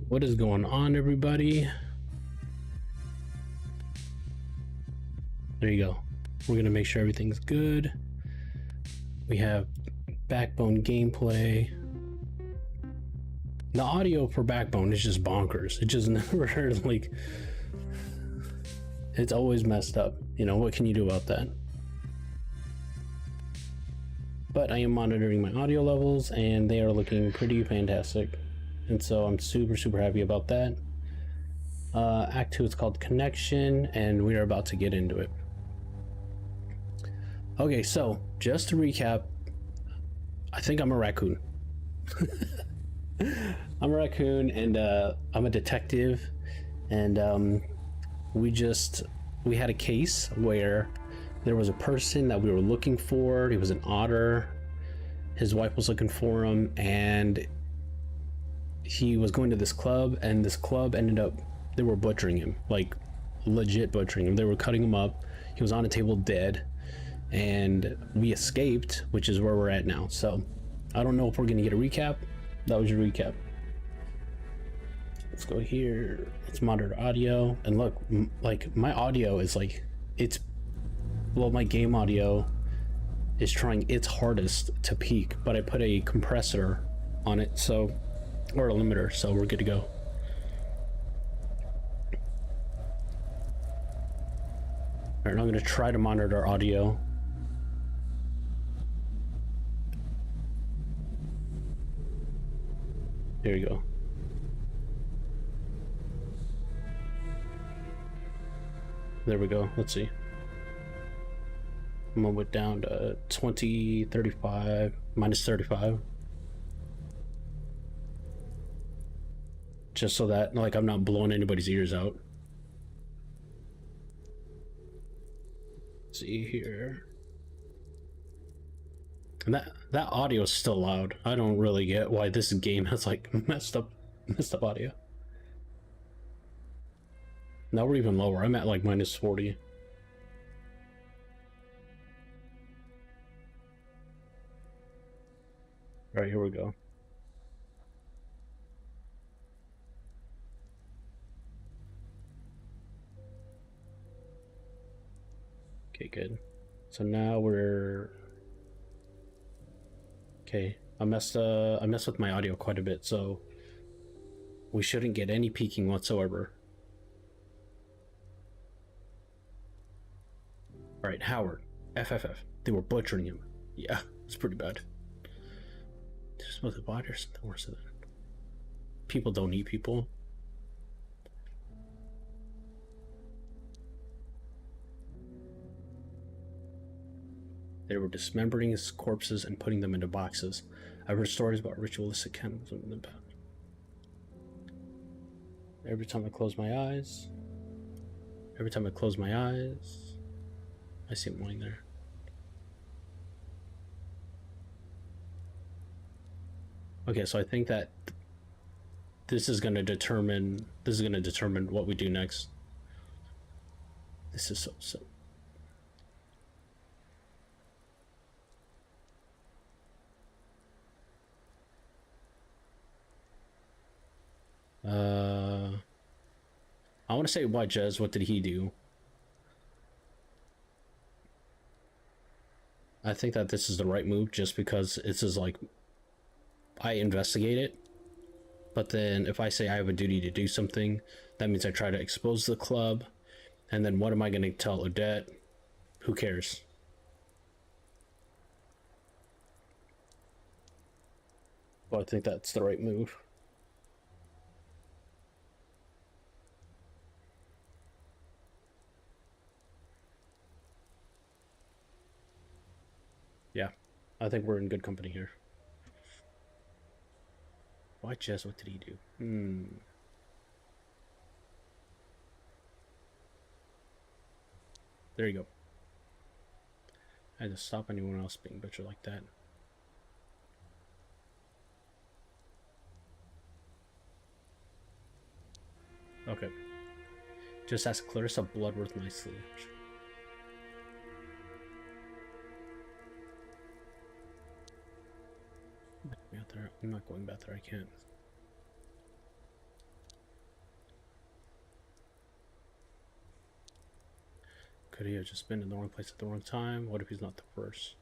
What is going on, everybody? There you go. We're gonna make sure everything's good. We have Backbone gameplay. The audio for Backbone is just bonkers. It just never like, it's always messed up. You know, what can you do about that? But I am monitoring my audio levels and they are looking pretty fantastic. And so I'm super happy about that. Act 2 is called Connection, and we are about to get into it. Okay, so just to recap, I think I'm a raccoon. I'm a raccoon, and I'm a detective, and we had a case where there was a person that we were looking for. He was an otter. His wife was looking for him, and he was going to this club, and this club ended up, they were butchering him, like legit butchering him. They were cutting him up. He was on a table dead, and we escaped, which is where we're at now. So I don't know if we're gonna get a recap. That was your recap. Let's go here. Let's monitor audio, and look, like my audio is like, well, my game audio is trying its hardest to peak, but I put a compressor on it, so, or a limiter, so we're good to go. All right, I'm gonna try to monitor audio. There you go. There we go. Let's see. I'm gonna put down to 20, 35, minus 35. Just so that, like, I'm not blowing anybody's ears out. Let's see here. And that audio is still loud. I don't really get why this game has like messed up audio. Now we're even lower. I'm at like minus 40. All right, here we go. Okay, good. So now we're okay. I messed with my audio quite a bit, so we shouldn't get any peaking whatsoever. All right, Howard, FFF. They were butchering him. Yeah, it's pretty bad. Just with the body or something worse than that. People don't eat people. They were dismembering his corpses and putting them into boxes. I've heard stories about ritualistic cannibalism in the past. Every time I close my eyes, I see him lying there. Okay, so I think that this is gonna determine what we do next. This is so. I want to say, why Jez? What did he do? I think that this is the right move, just because it's just like, I investigate it, but then if I say I have a duty to do something, that means I try to expose the club, and then what am I going to tell Odette? Who cares? Well, I think that's the right move. Yeah, I think we're in good company here. Why Jez? What did he do? There you go. I had to stop anyone else being butchered like that. Okay. Just ask Clarissa Bloodworth nicely. Out there. I'm not going back there. I can't. Could he have just been in the wrong place at the wrong time? What if he's not the first?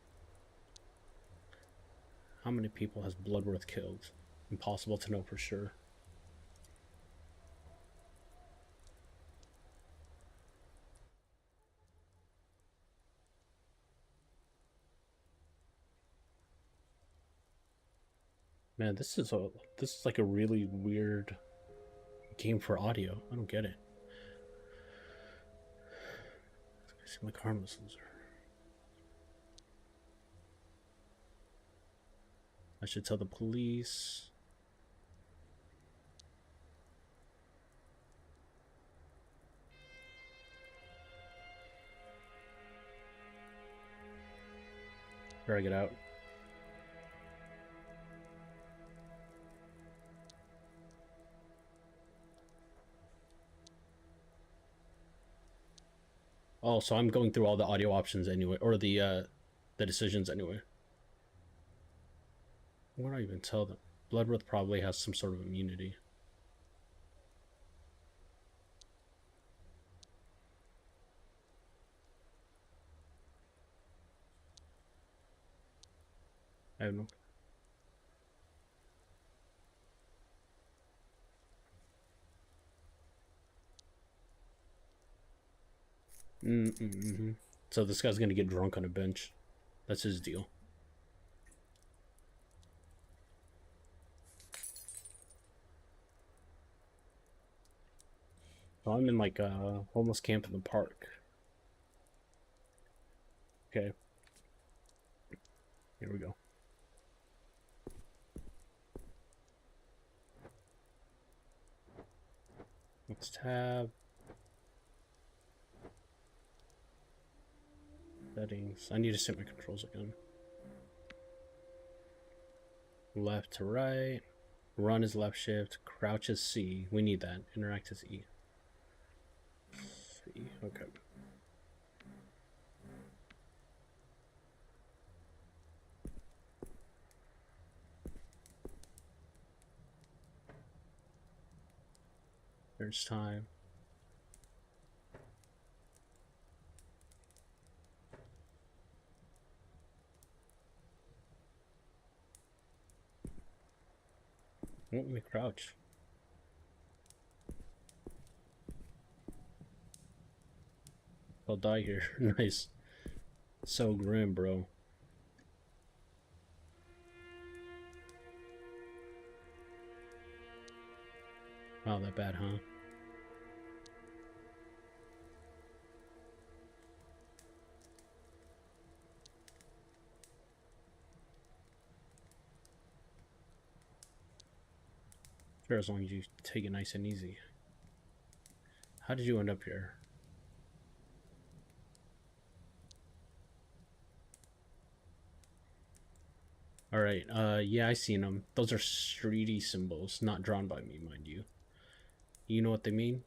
How many people has Bloodworth killed? Impossible to know for sure. Man, this is like a really weird game for audio. I don't get it. I seem like harmless loser. I should tell the police. Where I get out? Oh, so I'm going through all the audio options anyway, or the decisions anyway. What do I even tell them? Bloodworth probably has some sort of immunity. I don't know. So this guy's gonna get drunk on a bench. That's his deal. So I'm in like a homeless camp in the park. Okay. Here we go. Let's tab. Settings. I need to set my controls again. Left to right. Run is left shift. Crouch is C. We need that. Interact is E. C. Okay. There's time. Let me crouch. I'll die here. Nice. So grim, bro. Wow, that bad, huh? Sure, as long as you take it nice and easy. How did you end up here? Alright, yeah, I seen them. Those are streety symbols, not drawn by me, mind you. You know what they mean?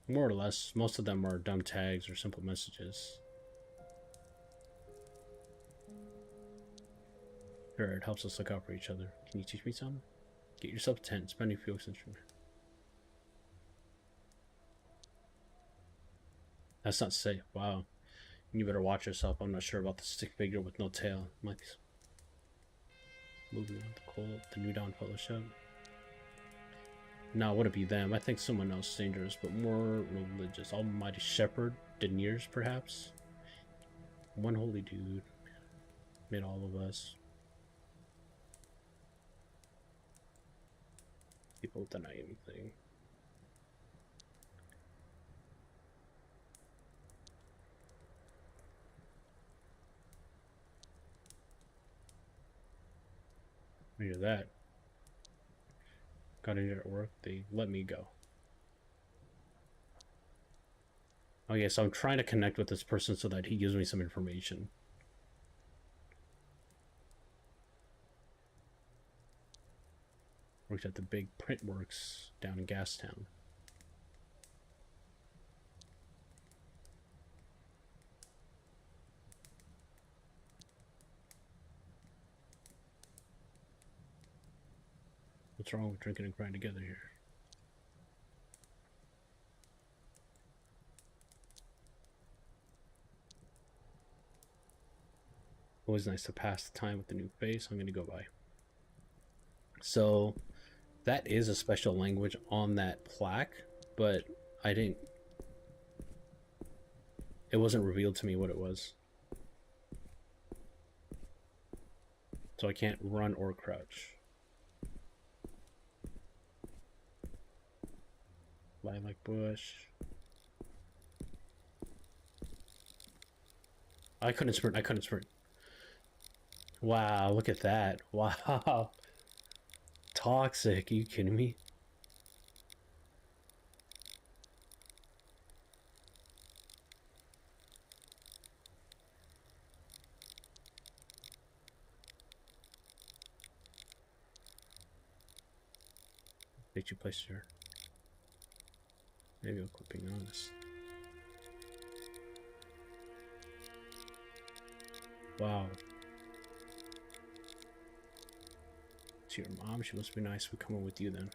More or less, most of them are dumb tags or simple messages. Sure, it helps us look out for each other. Can you teach me some? Get yourself a tent, spend a few instruments. That's not safe. Wow. You better watch yourself. I'm not sure about the stick figure with no tail. Might be moving on the cold, the New Dawn Fellowship. No, would it be them? I think someone else dangerous, but more religious. Almighty Shepherd, Deniers, perhaps. One holy dude made all of us. People deny anything. Look at that. Got in here at work. They let me go. Okay, so I'm trying to connect with this person so that he gives me some information. Worked at the big print works down in Gastown. What's wrong with drinking and crying together here? Always nice to pass the time with the new face. I'm gonna go by. So that is a special language on that plaque, but I didn't. It wasn't revealed to me what it was, so I can't run or crouch. Lilac bush. I couldn't sprint. I couldn't sprint. Wow, look at that. Wow. Toxic. Are you kidding me? Did you place your... Maybe I'm clipping on this. Wow. To your mom, she must be nice. We come in with you then.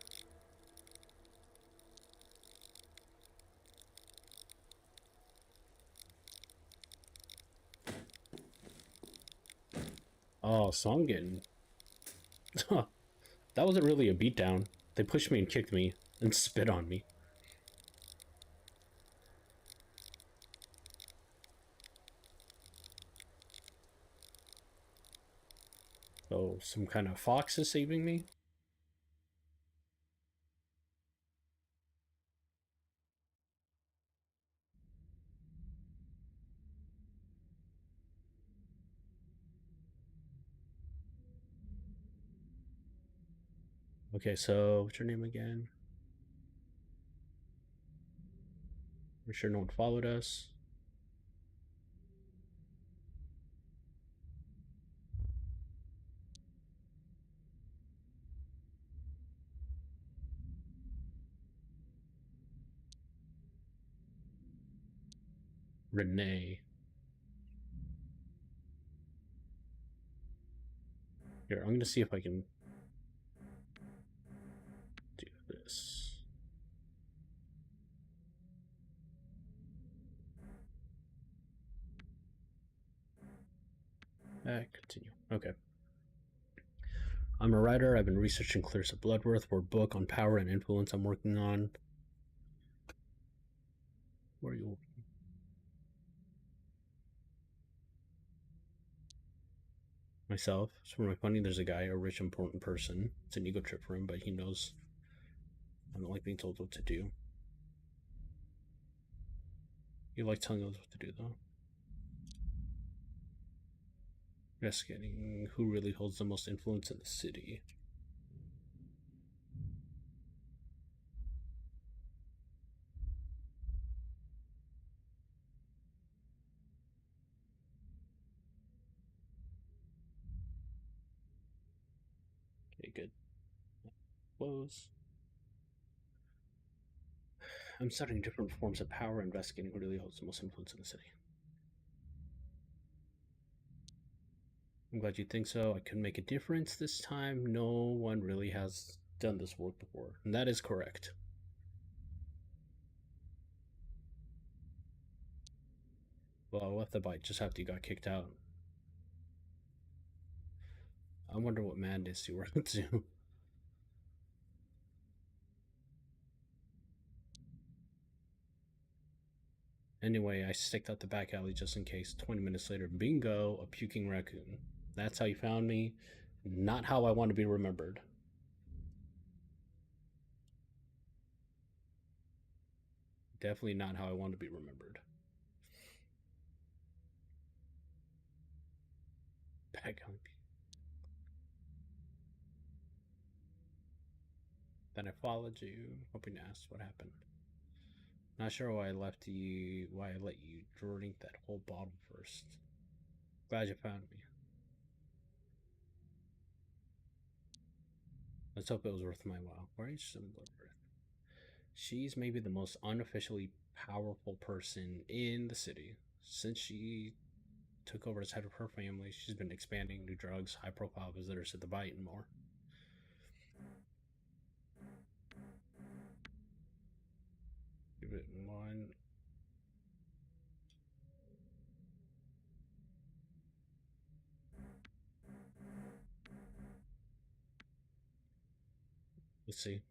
Oh, so I'm getting... That wasn't really a beatdown. They pushed me and kicked me and spit on me. Oh, some kind of fox is saving me? Okay, so what's your name again? We're sure no one followed us. Renee. Here, I'm gonna see if I can do this. Continue. Okay. I'm a writer. I've been researching Clarissa Bloodworth for a book on power and influence I'm working on. Where are you? Myself. It's really funny. There's a guy, a rich, important person. It's an ego trip for him, but he knows I don't like being told what to do. You like telling others what to do, though. Investigating who really holds the most influence in the city. Okay, good. Close. I'm studying different forms of power, investigating who really holds the most influence in the city. I'm glad you think so. I could make a difference this time. No one really has done this work before, and that is correct. Well, I left the bite just after you got kicked out. I wonder what madness you were up to. Anyway, I sticked out the back alley just in case. 20 minutes later, bingo, a puking raccoon. That's how you found me. Not how I want to be remembered. Definitely not how I want to be remembered. Back on. Then I followed you, hoping to ask what happened. Not sure why I let you drink that whole bottle first. Glad you found me. Let's hope it was worth my while. Why are you some Bloodworth? She's maybe the most unofficially powerful person in the city. Since she took over as head of her family, she's been expanding new drugs, high profile visitors to the bite, and more. Give it one. Let's see.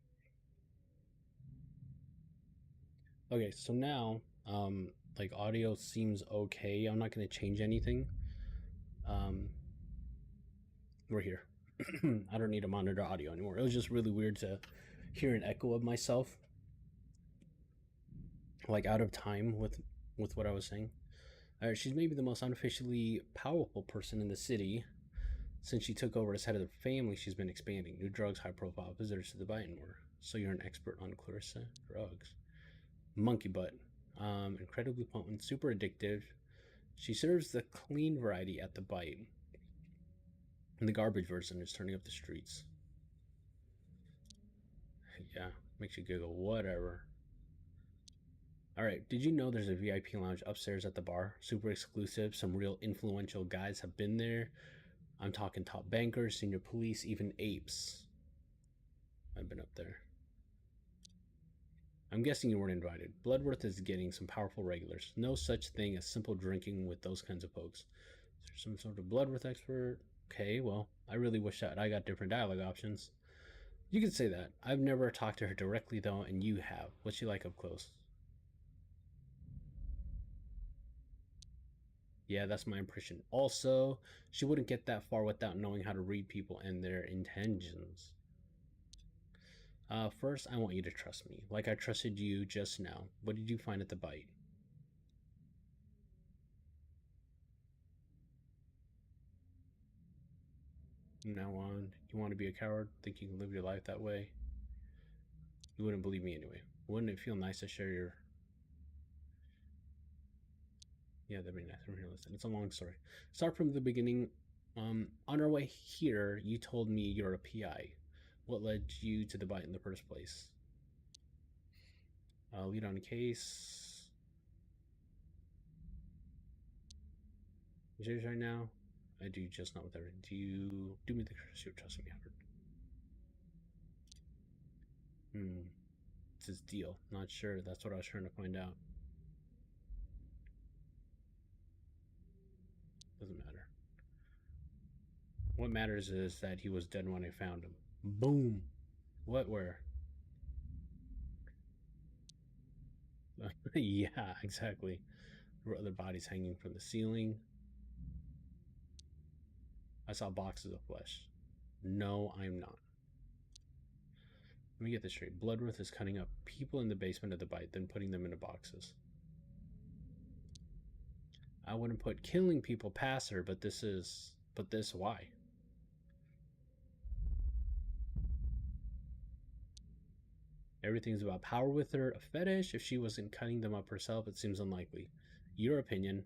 Okay, so now, like audio seems okay. I'm not going to change anything. Um, we're here. I don't need to monitor audio anymore. It was just really weird to hear an echo of myself, like out of time with what I was saying. She's maybe the most unofficially powerful person in the city. Since she took over as head of the family, she's been expanding new drugs, high-profile visitors to the bite, and more. So you're an expert on Clarissa drugs. Monkey butt, incredibly potent, super addictive. She serves the clean variety at the bite, and the garbage version is turning up the streets. Yeah, makes you giggle. Whatever. All right, did you know there's a VIP lounge upstairs at the bar? Super exclusive. Some real influential guys have been there. I'm talking top bankers, senior police, even apes. I've been up there. I'm guessing you weren't invited. Bloodworth is getting some powerful regulars. No such thing as simple drinking with those kinds of folks. Is there some sort of Bloodworth expert? Okay, well, I really wish that I got different dialogue options. You could say that. I've never talked to her directly, though, and you have. What's she like up close? Yeah, that's my impression. Also, she wouldn't get that far without knowing how to read people and their intentions. First, I want you to trust me, like I trusted you just now. What did you find at the bite? From now on, you want to be a coward? Think you can live your life that way? You wouldn't believe me anyway. Wouldn't it feel nice to share your... Yeah, that'd be nice. I'm here listening. It's a long story. Start from the beginning. On our way here, you told me you're a PI. What led you to the bite in the first place? Lead on a case. You serious right now? I do just not with everything. Do you do me the courtesy of trusting me, Albert? It's his deal. Not sure. That's what I was trying to find out. Doesn't matter. What matters is that he was dead when I found him. Boom. What? Where? Yeah, exactly. There were other bodies hanging from the ceiling. I saw boxes of flesh. No, I'm not. Let me get this straight. Bloodworth is cutting up people in the basement of the bite, then putting them into boxes. I wouldn't put killing people past her, but this why? Everything's about power with her. A fetish? If she wasn't cutting them up herself, it seems unlikely. Your opinion.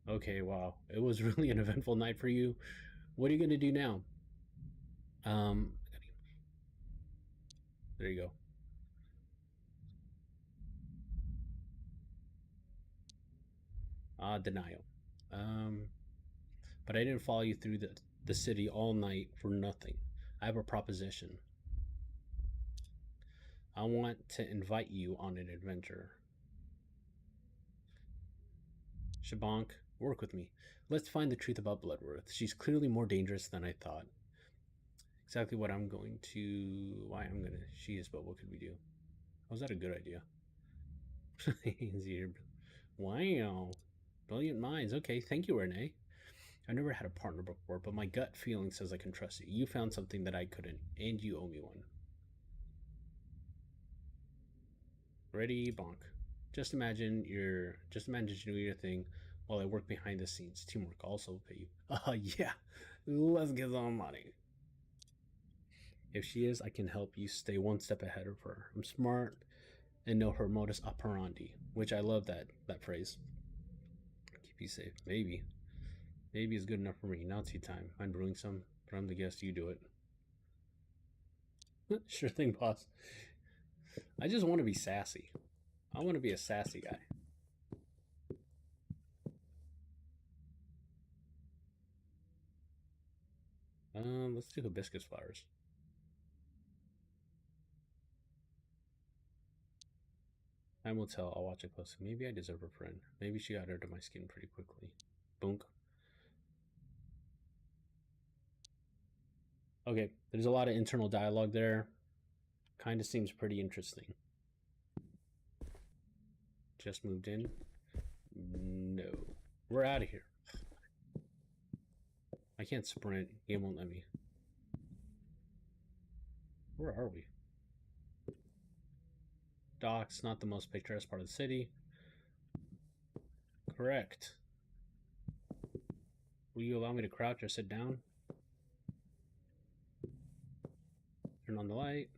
Okay, wow. It was really an eventful night for you. What are you going to do now? Um, there you go. Denial. Um, but I didn't follow you through the city all night for nothing. I have a proposition. I want to invite you on an adventure. Shabank, work with me. Let's find the truth about Bloodworth. She's clearly more dangerous than I thought. Exactly what I'm going to... Why I'm going to... She is, but what could we do? Was that a good idea? Wow. Brilliant minds. Okay, thank you, Renee. I've never had a partner before, but my gut feeling says I can trust you. You found something that I couldn't, and you owe me one. Ready, bonk. Just imagine you do your thing while I work behind the scenes. Teamwork also will pay you. Yeah. Let's get some money. If she is, I can help you stay one step ahead of her. I'm smart and know her modus operandi, which I love that phrase. Keep you safe. Maybe. Maybe is good enough for me. Now tea time. I'm brewing some, but I'm the guest. You do it. Sure thing, boss. I just want to be sassy. I want to be a sassy guy. Let's do hibiscus flowers. Time will tell. I'll watch it closely. Maybe I deserve a friend. Maybe she got under my skin pretty quickly. Boonk. Okay, there's a lot of internal dialogue there. Kind of seems pretty interesting. Just moved in. No. We're out of here. I can't sprint. Game won't let me. Where are we? Docks, not the most picturesque part of the city. Correct. Will you allow me to crouch or sit down? Turn on the light.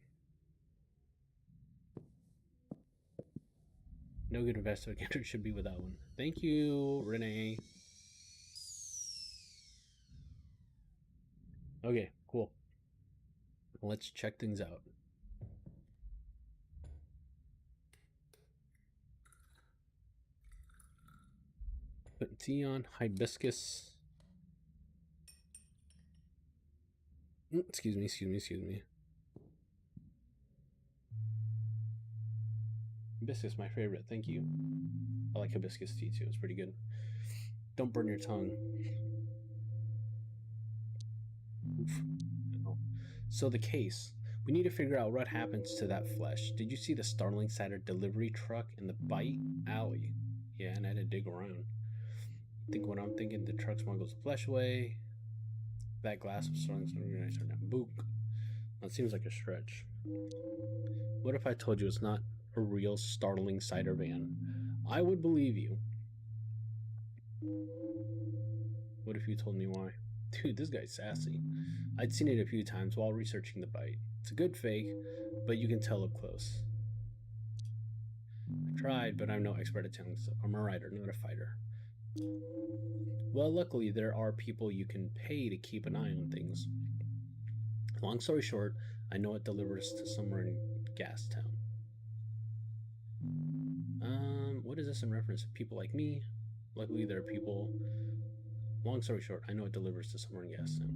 No good investigator should be without one. Thank you, Renee. Okay, cool. Let's check things out. Put tea on, hibiscus. Excuse me. Hibiscus, my favorite. Thank you. I like hibiscus tea too. It's pretty good. Don't burn your tongue. Oof. No. So the case. We need to figure out what happens to that flesh. Did you see the Starling Cider delivery truck in the Bite Alley? Yeah, and I had to dig around. Think what I'm thinking. The truck smuggles the flesh away. That glass of Starling Cider now. Book. That seems like a stretch. What if I told you it's not a real Starling Cider van? I would believe you. What if you told me why? Dude, this guy's sassy. I'd seen it a few times while researching the Bite. It's a good fake, but you can tell up close. I tried, but I'm no expert at telling stuff. I'm a writer, not a fighter. Well, luckily, there are people you can pay to keep an eye on things. Long story short, I know it delivers to somewhere in Gastown. What is this in reference to? People like me? Luckily, there are people. Long story short, I know it delivers to somewhere in Gastown.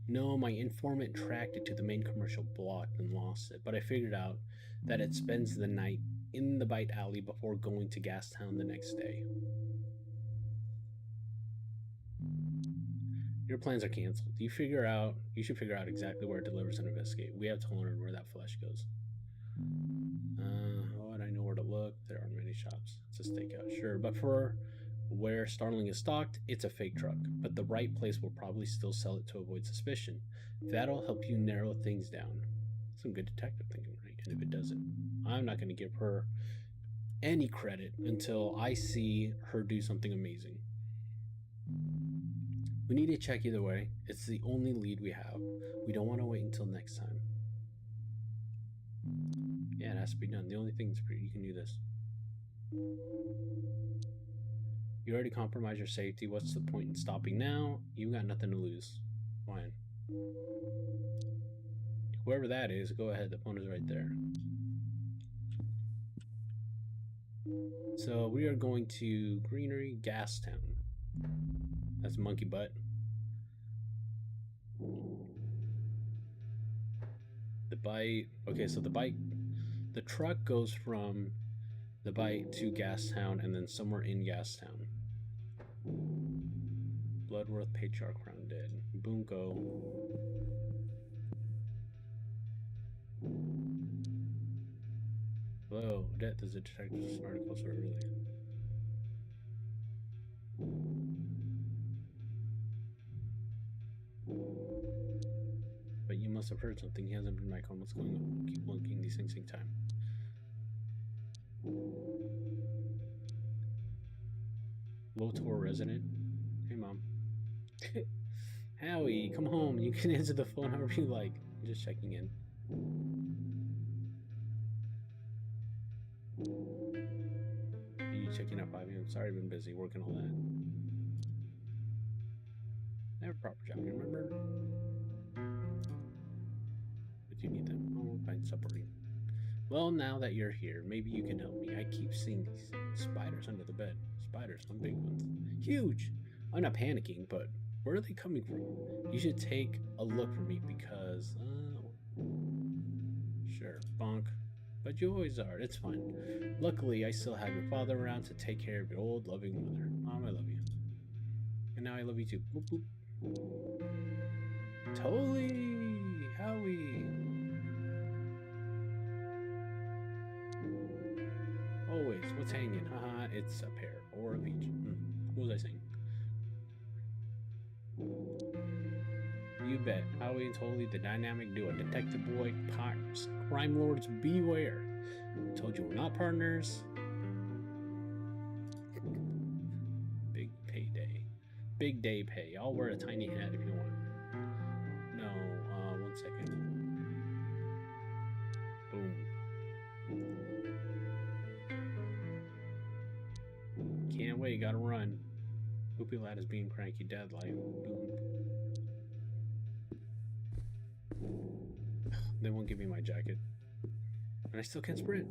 No, my informant tracked it to the main commercial block and lost it, but I figured out that it spends the night in the Bite Alley before going to Gastown the next day. Your plans are canceled. You should figure out exactly where it delivers and investigate. We have to learn where that flesh goes. And I know where to look. There aren't many shops. It's a stakeout, sure. But for where Starling is stocked, it's a fake truck. But the right place will probably still sell it to avoid suspicion. That'll help you narrow things down. Some good detective thinking, right? And if it doesn't, I'm not going to give her any credit until I see her do something amazing. We need to check either way. It's the only lead we have. We don't want to wait until next time. Yeah, it has to be done. The only thing is you can do this. You already compromised your safety. What's the point in stopping now? You got nothing to lose. Fine. Whoever that is, go ahead. The phone is right there. So we are going to Greenery, Gastown. That's Monkey Butt. The Bite. Okay, so the truck goes from the Bite to Gastown and then somewhere in Gastown. Bloodworth, Patriarch, Crown Dead. Bunko. Hello, death is a detective's article so early. But you must have heard something. He hasn't been back home. What's going on? We'll keep looking. These things take time. Lotor resident. Hey, Mom. Howie, come home. You can answer the phone however you like. I'm just checking in. Are you checking up 5 a.m.? Sorry, I've been busy working all that. I have a proper job, you remember? But you need them. Oh, fine, supporting. Well, now that you're here, maybe you can help me. I keep seeing these spiders under the bed. Spiders, some big ones. Huge! I'm not panicking, but where are they coming from? You should take a look for me because... Sure, bonk. But you always are, it's fine. Luckily, I still have your father around to take care of your old, loving mother. Mom, I love you. And now I love you too. Boop, boop. Totally! Howie! Always, what's hanging? Haha, it's a pear or a peach. What was I saying? You bet. Howie and Totally, the dynamic duo. Detective Boy, Pirates, Crime Lords, beware. Told you we're not partners. Big payday. Big day pay. I'll wear a tiny hat if you want. No, 1 second. Boom. Can't wait, gotta run. Poopy Lad is being cranky deadlight. Boom. They won't give me my jacket. And I still can't sprint.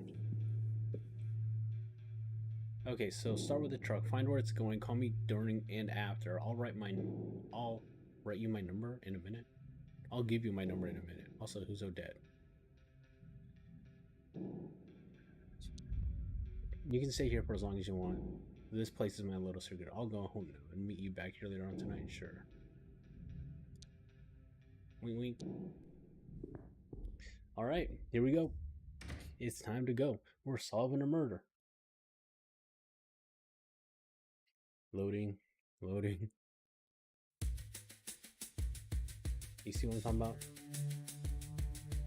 Okay, so start with the truck. Find where it's going. Call me during and after. I'll write you my number in a minute. I'll give you my number in a minute. Also, who's Odette? You can stay here for as long as you want. This place is my little secret. I'll go home now and meet you back here later on tonight. Sure. Wink, wink. All right, here we go. It's time to go. We're solving a murder. Loading, loading. You see what I'm talking about?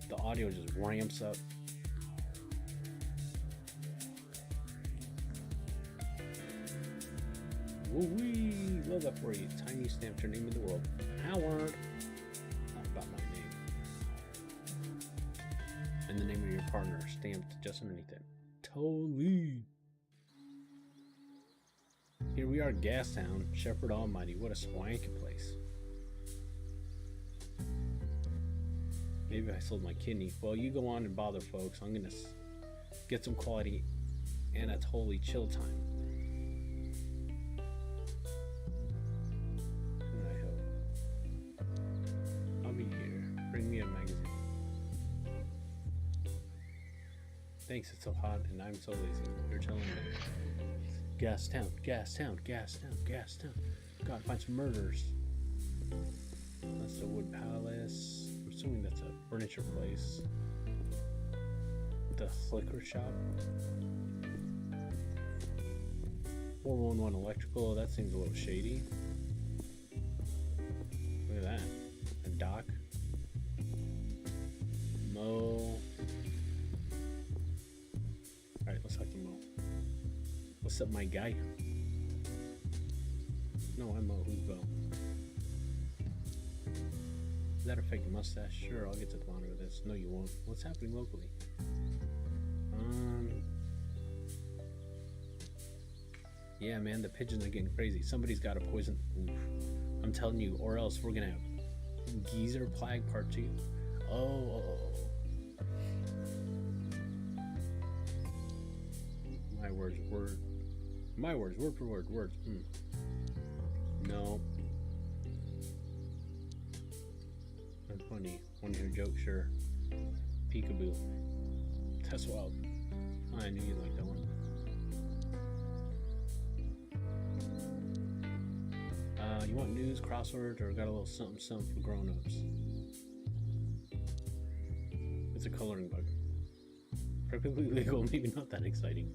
The audio just ramps up. Woo-wee! Love that for you. Time you stamped your name in the world. Howard! Not about my name. And the name of your partner stamped just underneath it. Totally! Here we are, Gastown. Shepherd Almighty. What a swanky place. Maybe I sold my kidney. Well, you go on and bother folks. I'm gonna get some quality Anatoly chill time. I hope. I'll be here. Bring me a magazine. Thanks, it's so hot and I'm so lazy. You're telling me. Gastown, Gastown, Gastown, Gastown. Gotta find some murders. That's the Wood Palace. I'm assuming that's a furniture place. The Flicker Shop. 411 Electrical. That seems a little shady. Look at that. A dock. Mo. Alright, let's talk to Mo. What's up, my guy? No, I'm Mo. Who's Bo? Is that a fake mustache? Sure, I'll get to the bottom of this. No, you won't. What's happening locally? Yeah, man, the pigeons are getting crazy. Somebody's got a poison. Oof. I'm telling you, or else we're gonna have Geezer Plague Part 2. Oh. My words, word. My words, word for word, words. No. That's funny. Want to hear a joke? Sure. Peekaboo. That's wild. Oh, I knew you'd like that one. You want news, crosswords, or got a little something for grown-ups? It's a coloring book. Perfectly legal, maybe not that exciting.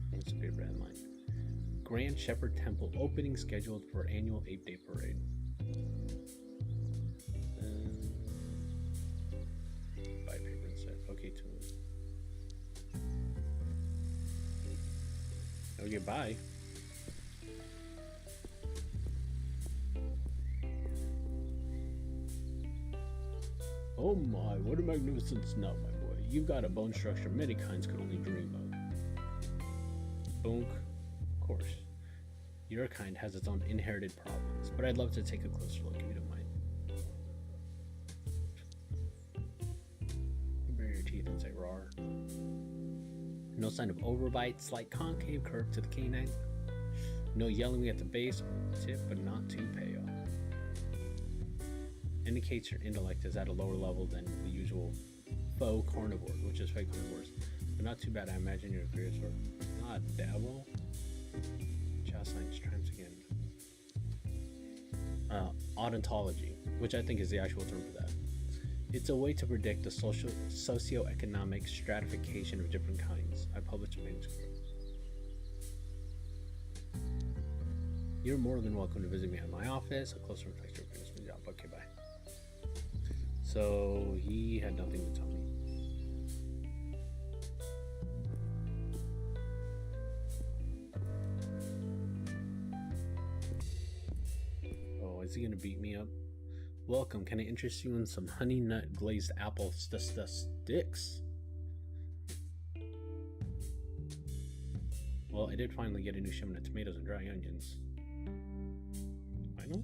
What's your favorite headline? Grand Shepherd Temple opening scheduled for annual 8-day parade. Buy paper instead. Okay, too. Okay, bye. Oh my, what a magnificent snout, my boy. You've got a bone structure many kinds could only dream of. Bonk. Of course. Your kind has its own inherited problems, but I'd love to take a closer look if you don't mind. Bury your teeth and say roar. No sign of overbite, slight concave curve to the canine. No yelling at the base or tip, but not too pale. Indicates your intellect is at a lower level than the usual faux carnivore, which is fake carnivores. But not too bad, I imagine you're a curious sort. Not dabble. Jocelyn's triumphs again. Odontology, which I think is the actual term for that. It's a way to predict the socioeconomic stratification of different kinds. I published a manuscript. You're more than welcome to visit me at my office. A closer reflection of my job. Okay, bye. So he had nothing to tell me. Oh, is he gonna beat me up? Welcome. Can I interest you in some honey nut glazed apple sticks? Well, I did finally get a new shipment of tomatoes and dry onions. Final?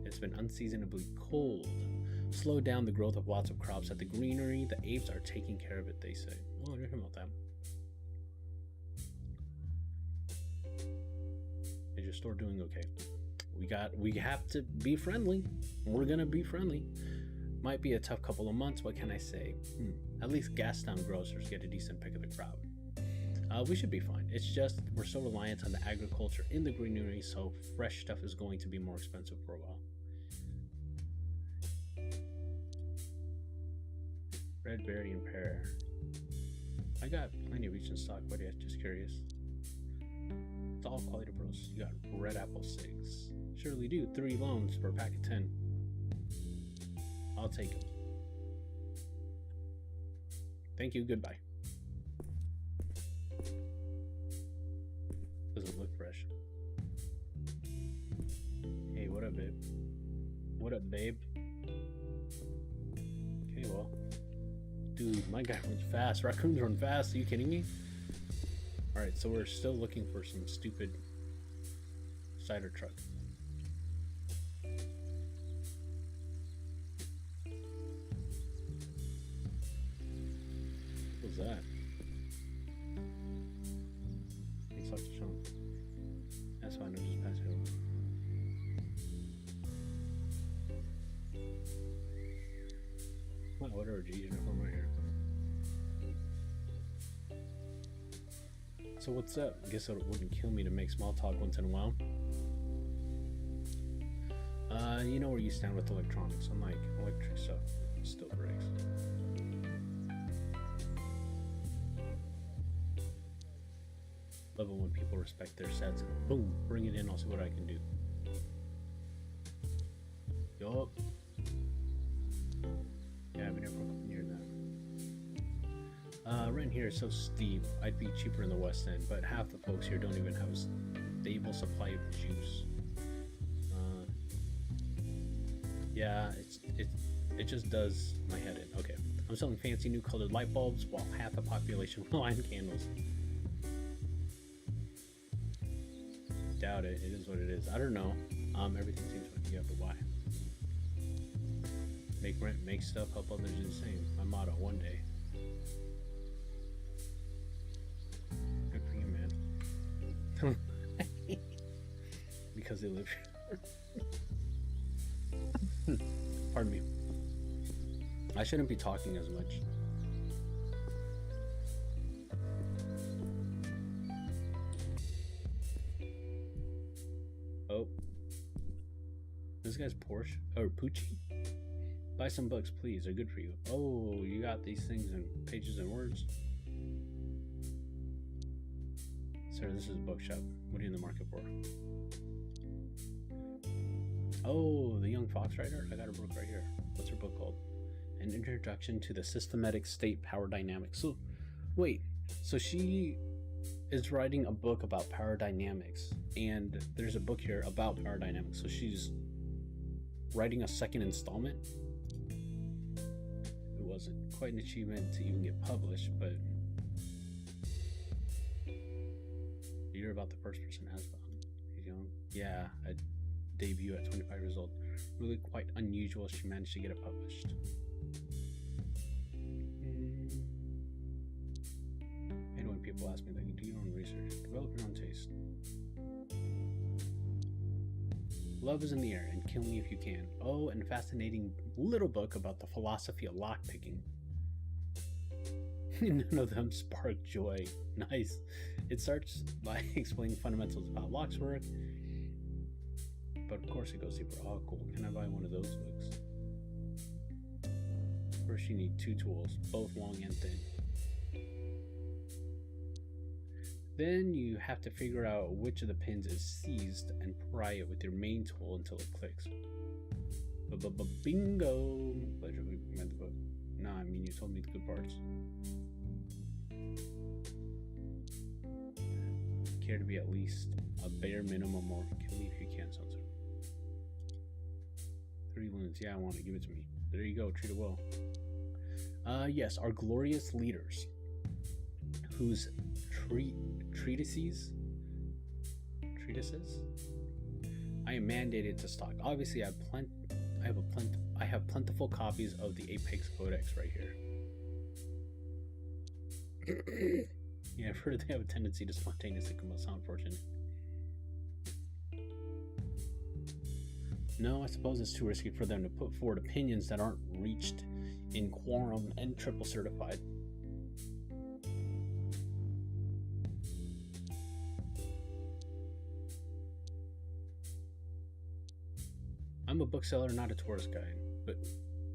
It's been unseasonably cold. Slowed down the growth of lots of crops at the greenery. The apes are taking care of it, they say. Oh, I didn't hear about that. Is your store doing okay? We have to be friendly. We're gonna be friendly. Might be a tough couple of months. What can I say? At least Gastown grocers get a decent pick of the crowd. We should be fine. It's just we're so reliant on the agriculture in the greenery, so fresh stuff is going to be more expensive for a while. Red berry and pear. I got plenty of each in stock, but yeah, just curious. It's all quality pros. You got red apple 6. Surely do. 3 loans for a pack of 10. I'll take them. Thank you. Goodbye. Doesn't look fresh. Hey, what up, babe? What up, babe? Okay, well. Dude, my guy runs fast. Raccoons run fast. Are you kidding me? Alright, so we're still looking for some stupid cider truck. What was that? Thanks, Dr. Sean. That's fine, I'll just pass it over. Well, whatever, G, uniform right here. So what's up? I guess it wouldn't kill me to make small talk once in a while. You know where you stand with electronics. Unlike electric stuff, it still breaks. Love it when people respect their sets. Boom, bring it in. I'll see what I can do. Yup. Yeah, I've been here for a couple years now. Rent here is so steep. I'd be cheaper in the West End, but half the folks here don't even have a stable supply of juice. Yeah, it just does my head in. Okay, I'm selling fancy new colored light bulbs while half the population rely on candles. Doubt it. It is what it is. I don't know. Everything seems like you have to why. Make rent, make stuff, help others do the same. My motto, one day. Good for you, man. Because they live here. Pardon me. I shouldn't be talking as much. Oh. This guy's Porsche. Or Poochie. Buy some books, please. They're good for you. Oh, you got these things in pages and words. Sir, this is a bookshop. What are you in the market for? Oh, The Young Fox Writer? I got a book right here. What's her book called? An Introduction to the Systematic State Power Dynamics. So, wait. So she is writing a book about power dynamics. And there's a book here about power dynamics. So she's writing a second installment. It wasn't quite an achievement to even get published, but you're about the first person has found. He's young. Yeah, I debut at 25 years old. Really quite unusual she managed to get it published. And when people ask me that, you do your own research, develop your own taste. Love is in the air, and kill me if you can. Oh, and a fascinating little book about the philosophy of lockpicking. None of them spark joy. Nice. It starts by explaining fundamentals of how locks work, but of course it goes deeper. Oh, cool. Can I buy one of those books? First, you need 2 tools, both long and thin. Then you have to figure out which of the pins is seized and pry it with your main tool until it clicks. Bingo! Pleasure, we read the book. Nah, I mean, you told me the good parts. Care to be at least a bare minimum, or kill me if you can, Sunser. 3 loons. Yeah, I want to give it to me. There you go. Treat it well. Yes, our glorious leaders, whose treatises I am mandated to stock. Obviously, I have plentiful copies of the Apex Codex right here. Yeah, I've heard they have a tendency to spontaneously come out. Sound fortunate. No, I suppose it's too risky for them to put forward opinions that aren't reached in quorum and triple certified. I'm a bookseller, not a tourist guide, but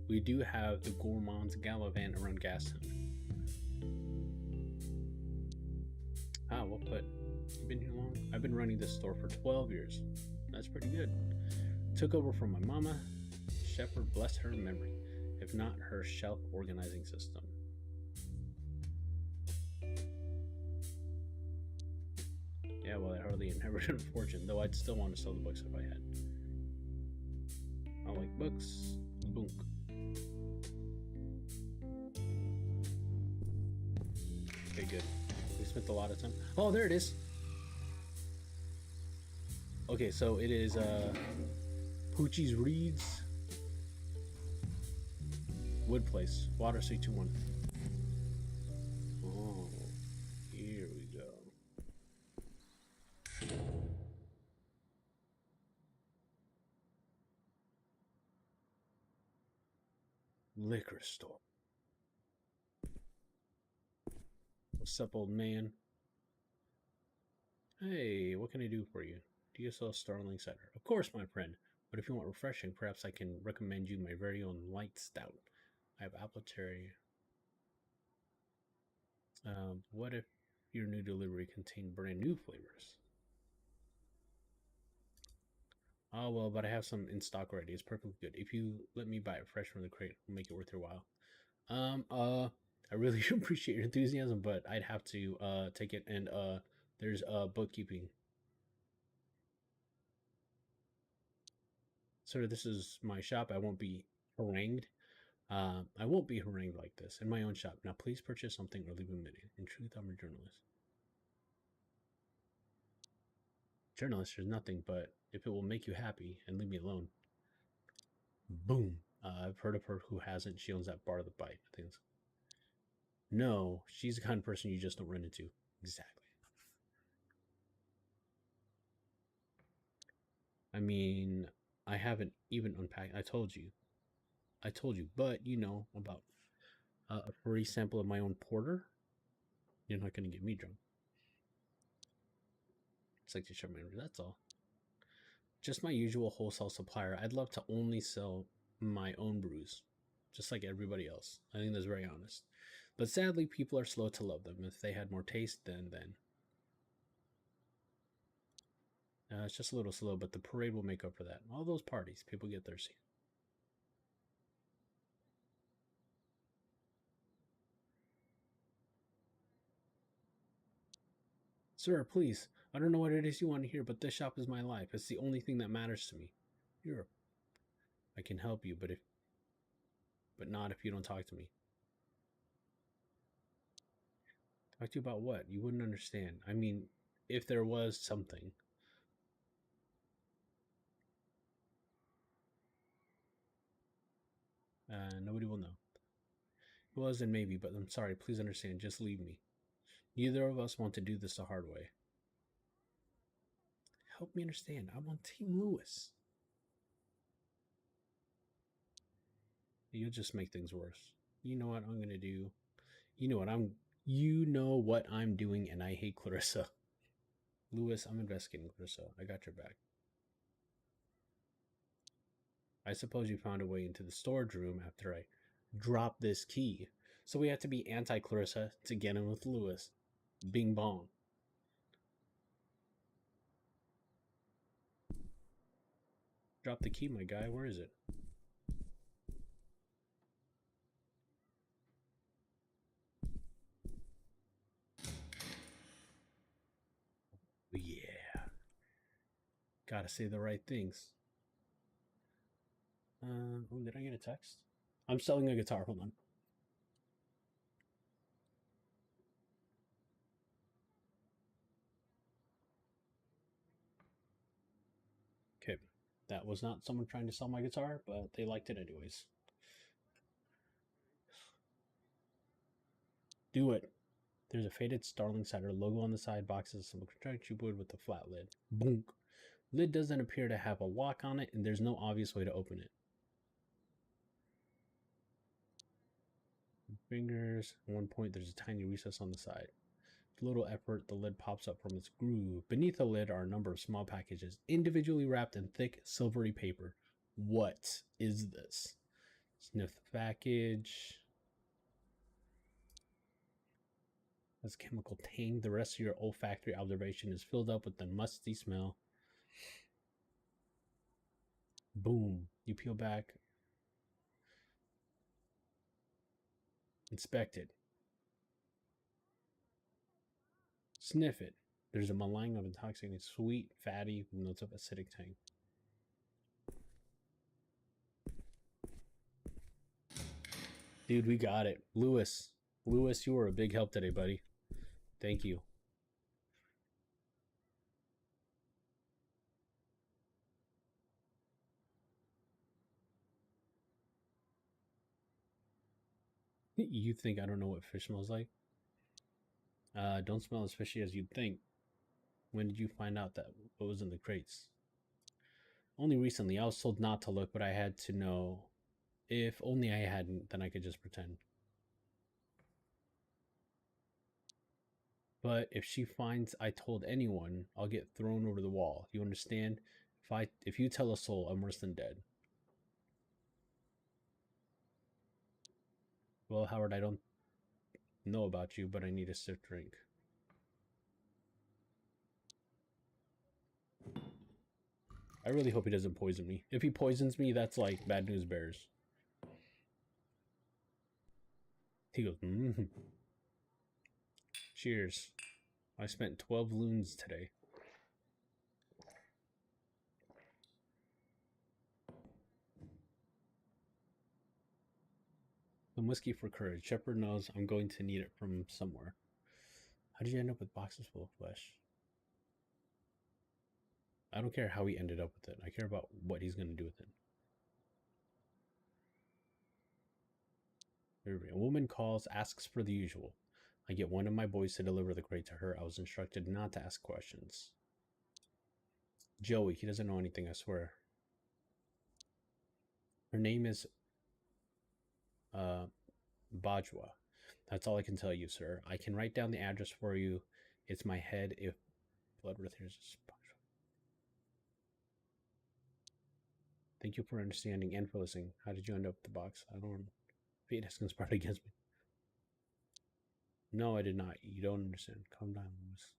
we do have the gourmands gallivant around Gastown. Ah, well put. You've been here long? I've been running this store for 12 years. That's pretty good. Took over from my mama. Shepherd, bless her memory, if not her shelf organizing system. Yeah, well, I hardly inherited a fortune, though I'd still want to sell the books if I had. I like books. Boom. Okay, good. We spent a lot of time. Oh, there it is. Okay, so it is Poochie's Reeds, Wood Place, Water 321. Oh, here we go. Liquor store. What's up, old man? Hey, what can I do for you? Do you sell Starling cider? Of course, my friend. But if you want refreshing, perhaps I can recommend you my very own light stout. I have apple cherry. What if your new delivery contained brand new flavors? Oh, well, but I have some in stock already. It's perfectly good. If you let me buy it fresh from the crate, it'll make it worth your while. I really appreciate your enthusiasm, but I'd have to take it, and there's bookkeeping. Sir, this is my shop. I won't be harangued. I won't be harangued like this in my own shop. Now, please purchase something or leave a minute. In truth, I'm a journalist. Journalist, there's nothing, but if it will make you happy and leave me alone. Boom. I've heard of her who hasn't. She owns that bar of the bite. I think it's... No, she's the kind of person you just don't run into. Exactly. I mean, I haven't even unpacked. I told you, but you know about a free sample of my own porter. You're not going to get me drunk. It's like to show my that's all. Just my usual wholesale supplier. I'd love to only sell my own brews, just like everybody else. I think that's very honest. But sadly, people are slow to love them. If they had more taste, then. It's just a little slow, but the parade will make up for that. All those parties, people get thirsty. Sir, please. I don't know what it is you want to hear, but this shop is my life. It's the only thing that matters to me. I can help you, but not if you don't talk to me. Talk to you about what? You wouldn't understand. I mean, if there was something. Nobody will know. It was and maybe, but I'm sorry. Please understand. Just leave me. Neither of us want to do this the hard way. Help me understand. I'm on Team Lewis. You'll just make things worse. You know what I'm gonna do. You know what I'm doing, and I hate Clarissa. Lewis, I'm investigating Clarissa. I got your back. I suppose you found a way into the storage room after I dropped this key. So we had to be anti Clarissa to get in with Lewis. Bing bong. Drop the key, my guy. Where is it? Yeah. Gotta say the right things. Oh, did I get a text? I'm selling a guitar. Hold on. Okay. That was not someone trying to sell my guitar, but they liked it anyways. Do it. There's a faded Starling Cider logo on the side boxes, some construction wood with a flat lid. Boom. Lid doesn't appear to have a lock on it, and there's no obvious way to open it. Fingers. At one point, there's a tiny recess on the side. With little effort, the lid pops up from its groove. Beneath the lid are a number of small packages, individually wrapped in thick, silvery paper. What is this? Sniff the package. Has chemical tang. The rest of your olfactory observation is filled up with the musty smell. Boom. You peel back. Inspect it. Sniff it. There's a meringue of intoxicating, sweet, fatty, with notes of acidic tang. Dude, we got it. Lewis, you were a big help today, buddy. Thank you. You think I don't know what fish smells like? Don't smell as fishy as you'd think. When did you find out that what was in the crates? Only recently. I was told not to look, but I had to know. If only I hadn't, then I could just pretend. But if she finds I told anyone, I'll get thrown over the wall. You understand? If you tell a soul, I'm worse than dead. Well, Howard, I don't know about you, but I need a stiff drink. I really hope he doesn't poison me. If he poisons me, that's like bad news bears. He goes, Cheers. I spent 12 loons today. Some whiskey for courage. Shepard knows I'm going to need it from somewhere. How did you end up with boxes full of flesh? I don't care how he ended up with it. I care about what he's going to do with it. A woman calls, asks for the usual. I get one of my boys to deliver the crate to her. I was instructed not to ask questions. Joey, he doesn't know anything, I swear. Her name is Bajwa. That's all I can tell you, sir. I can write down the address for you. It's my head if Bloodworth hears Bajwa. Thank you for understanding and for listening. How did you end up with the box? I don't know. Fate has conspired against me. No, I did not. You don't understand. Calm down, Lewis.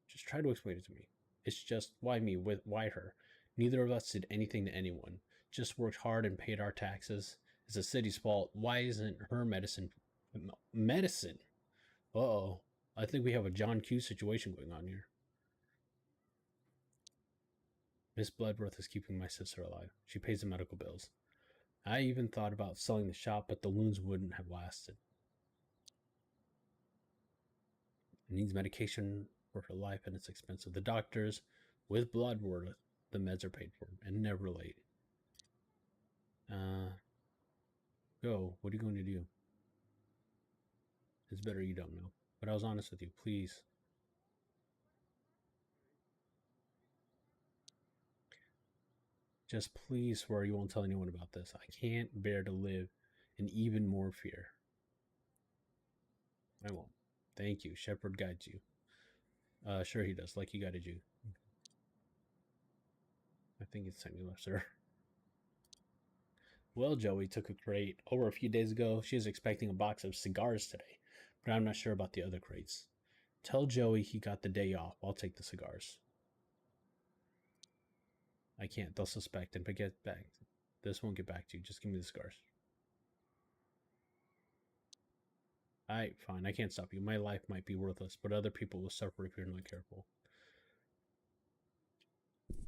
Just try to explain it to me. It's just, why me? Why her? Neither of us did anything to anyone. Just worked hard and paid our taxes. It's the city's fault. Why isn't her medicine? Medicine? Uh-oh. I think we have a John Q situation going on here. Miss Bloodworth is keeping my sister alive. She pays the medical bills. I even thought about selling the shop, but the loons wouldn't have lasted. It needs medication for her life, and it's expensive. The doctors, with Bloodworth, the meds are paid for, and never late. Go. What are you going to do? It's better you don't know. But I was honest with you. Please. Just please swear you won't tell anyone about this. I can't bear to live in even more fear. I won't. Thank you. Shepard guides you. Sure he does, like he guided you. I think it's time you left, sir. Well, Joey took a crate over a few days ago. She is expecting a box of cigars today, but I'm not sure about the other crates. Tell Joey he got the day off. I'll take the cigars. I can't. They'll suspect and get back. This won't get back to you. Just give me the cigars. Alright, fine. I can't stop you. My life might be worthless, but other people will suffer if you're not careful.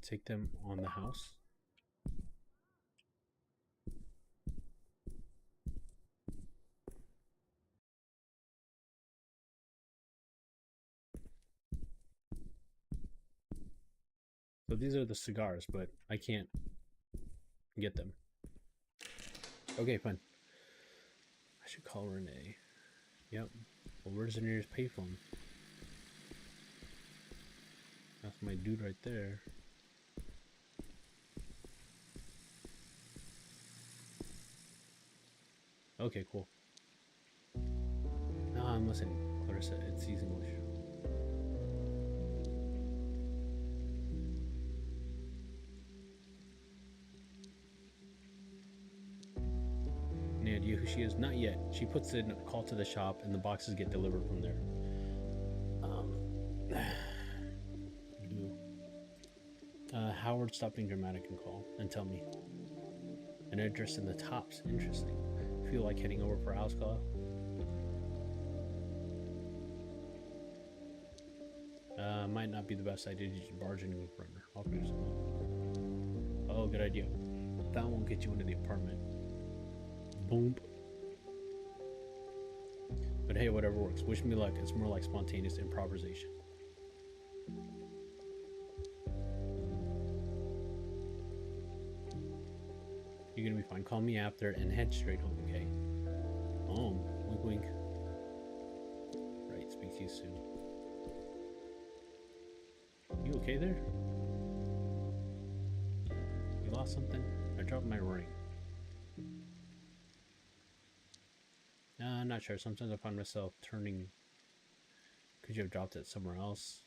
Take them on the house. So these are the cigars, but I can't get them. Okay, fine. I should call Renee. Yep. Well, where's the nearest payphone? That's my dude right there. Okay, cool. No, I'm listening. Clarissa, it sees English. Any idea who she is? Not yet. She puts in a call to the shop and the boxes get delivered from there. Howard, stop being dramatic and call and tell me. An address in the tops. Interesting. Feel like heading over for a house call? Might not be the best idea to just barge into a runner. I'll figure something out. Oh, good idea. That won't get you into the apartment. Boom. But hey, whatever works. Wish me luck. It's more like spontaneous improvisation. You're gonna be fine. Call me after and head straight home, okay? Home. Wink, wink. Right, speak to you soon. You okay there? You lost something? I dropped my ring. I'm not sure. Sometimes I find myself turning. Could you have dropped it somewhere else?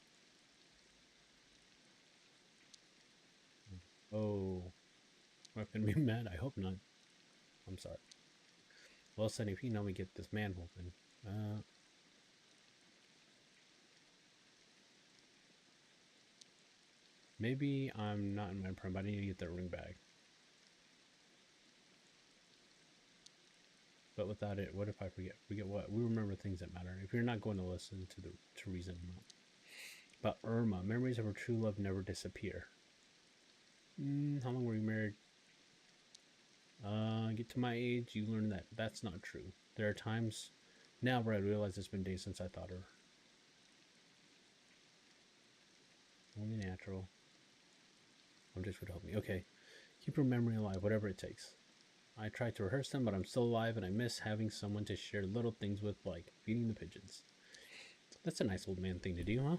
Oh. Am I gonna be mad? I hope not. I'm sorry. Well said, if you know me, get this man open. Maybe I'm not in my prime, but I need to get that ring back. But without it, what if I forget? Forget what? We remember things that matter. If you're not going to listen to reason, I'm not. But Irma, memories of her true love never disappear. How long were you married? Get to my age, you learn that that's not true. There are times now where I realize it's been days since I thought her. Only natural. I'm just would help me. Okay. Keep her memory alive, whatever it takes. I tried to rehearse them, but I'm still alive and I miss having someone to share little things with, like feeding the pigeons. That's a nice old man thing to do, huh?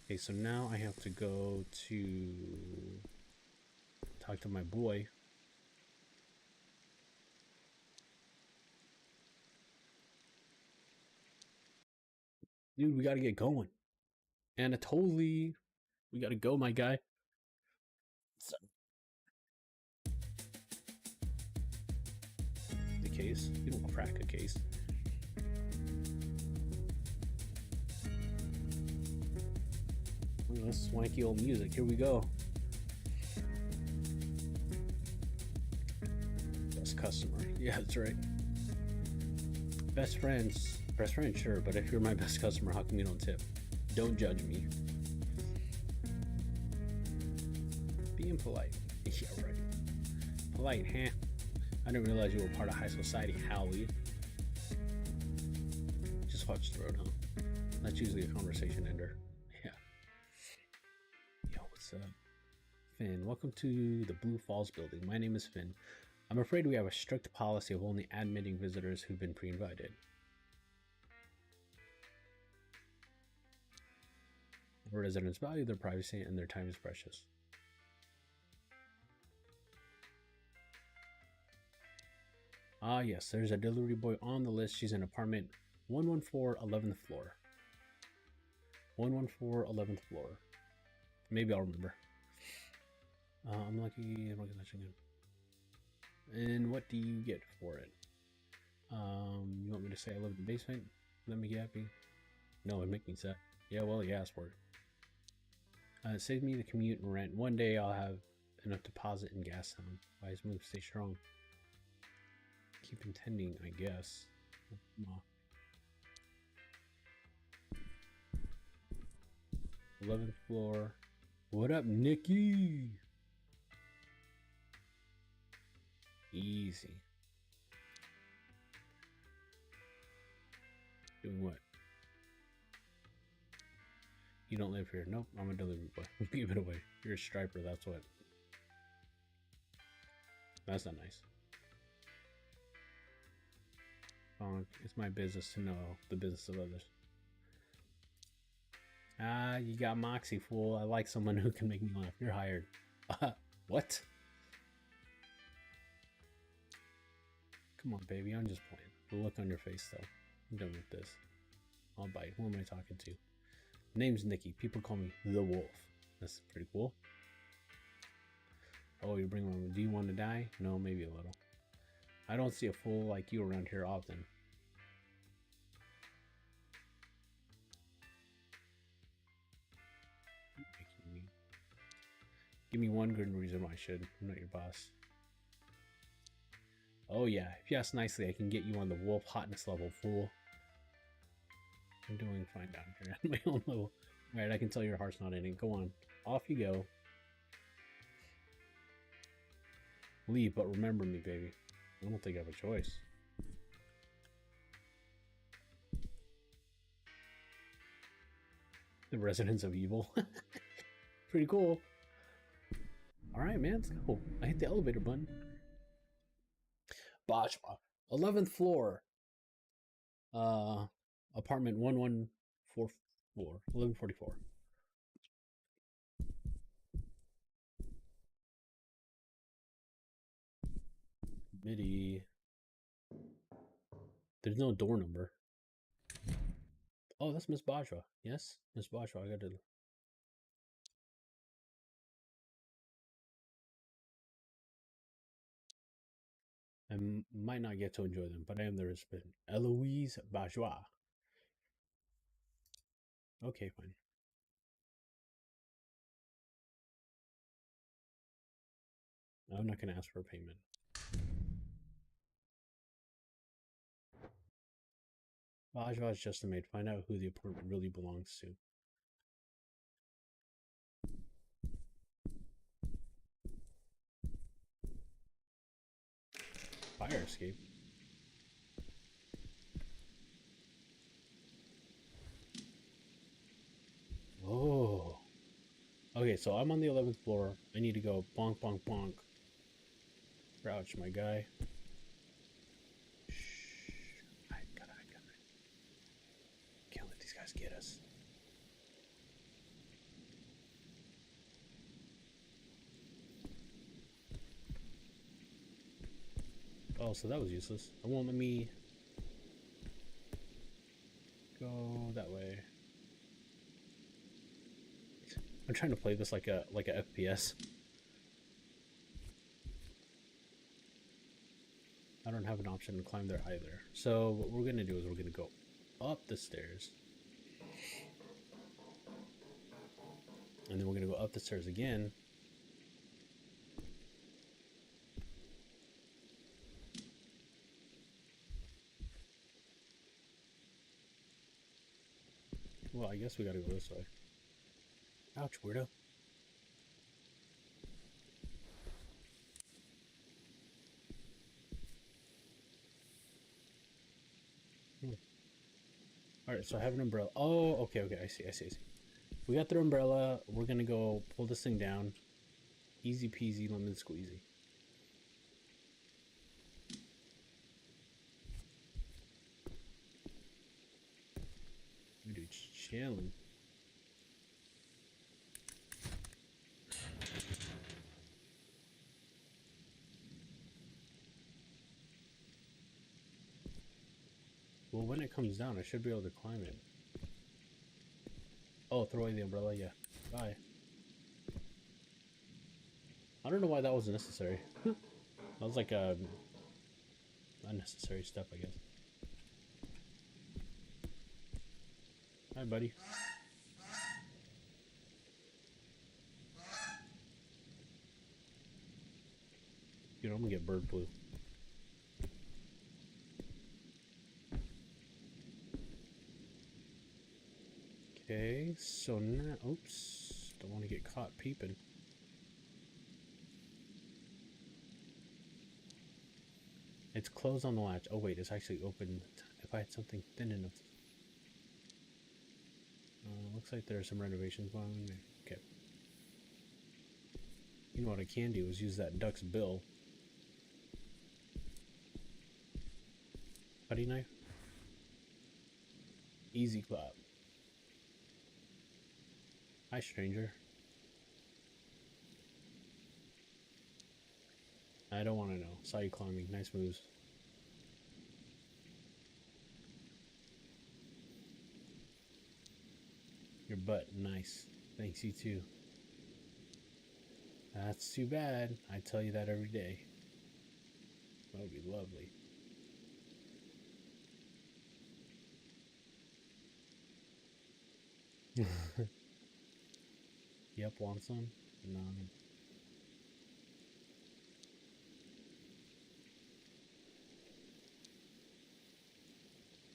Okay, so now I have to go to talk to my boy. Dude, we gotta get going. Anatoly, we gotta go, my guy. So, the case? You don't crack a case. Look at this swanky old music. Here we go. Best customer. Yeah, that's right. Best friends. Best friend, sure, but if you're my best customer, how come you don't tip? Don't judge me. Being polite. Yeah, right. Polite, huh? I didn't realize you were part of high society, Howie. Just watch the road, huh? That's usually a conversation ender. Yeah. Yo, what's up? Finn, welcome to the Blue Falls building. My name is Finn. I'm afraid we have a strict policy of only admitting visitors who've been pre-invited. Residents value their privacy and their time is precious. Ah, yes, there's a delivery boy on the list. She's in apartment 114, 11th floor. 114, 11th floor. Maybe I'll remember. I'm lucky. I'm looking at again. And what do you get for it? You want me to say I live in the basement? Let me get happy. No, it'd make me sad. Yeah, well, you asked for it. Save me the commute and rent. One day I'll have enough deposit in gas town. Wise move, stay strong. Keep intending, I guess. Oh. 11th floor. What up, Nikki? Easy. Doing what? You don't live here. Nope, I'm a delivery boy. Give it away. You're a striper, that's what. That's not nice. It's my business to know the business of others. Ah, you got moxie, fool. I like someone who can make me laugh. You're hired. What? Come on, baby. I'm just playing. The look on your face, though. I'm done with this. I'll bite. Who am I talking to? Name's Nikki. People call me the Wolf. That's pretty cool. Oh, you bring one. Do you want to die? No, maybe a little. I don't see a fool like you around here often. Give me one good reason why I should. I'm not your boss. Oh yeah, if you ask nicely, I can get you on the wolf hotness level, fool. I'm doing fine down here at my own level. Alright, I can tell your heart's not in it. Go on. Off you go. Leave, but remember me, baby. I don't think I have a choice. The Residents of Evil. Pretty cool. Alright, man, let's go. I hit the elevator button. Bajwa. 11th floor. Apartment 1144. 1144. MIDI. There's no door number. Oh, that's Miss Bajwa. Yes, Miss Bajwa. I gotta. I might not get to enjoy them, but I am the recipient. Eloise Bajwa. Okay, fine. I'm not gonna ask for a payment. Bajwa is just a maid. Find out who the apartment really belongs to. Fire escape. Oh. Okay, so I'm on the 11th floor. I need to go bonk, bonk, bonk. Crouch, my guy. Shh. I gotta. Can't let these guys get us. Oh, so that was useless. It won't let me go that way. I'm trying to play this like a FPS. I don't have an option to climb there either. So what we're gonna do is we're gonna go up the stairs. And then we're gonna go up the stairs again. Well, I guess we gotta go this way. Ouch, weirdo. Alright, so I have an umbrella. Oh, okay, I see. We got the umbrella. We're gonna go pull this thing down. Easy peasy, lemon squeezy. Dude, chilling. Well, when it comes down, I should be able to climb it. Oh, throw away the umbrella. Yeah. Bye. I don't know why that was necessary. That was like a unnecessary step, I guess. Hi, buddy. Dude, I'm gonna get bird flu. Okay, so now, oops, don't want to get caught peeping. It's closed on the latch. Oh wait, it's actually open. If I had something thin enough. Looks like there's some renovations going on there. Okay. You know what I can do is use that duck's bill. Putty knife. Easy clap. Hi, stranger. I don't want to know. Saw you climbing. Nice moves. Your butt. Nice. Thanks, you too. That's too bad. I tell you that every day. That would be lovely. Yep, want some? No.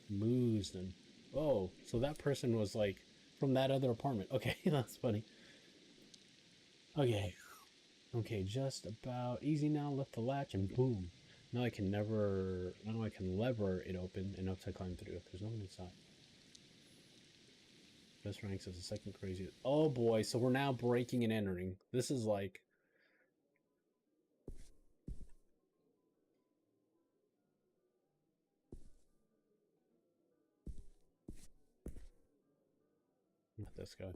Moose then. Oh, so that person was like from that other apartment. Okay, that's funny. Okay. Okay, just about easy now. Lift the latch and boom. Now I can lever it open enough to climb through. There's no one inside. This ranks as the second craziest. Oh boy, so we're now breaking and entering. This is like... Not this guy.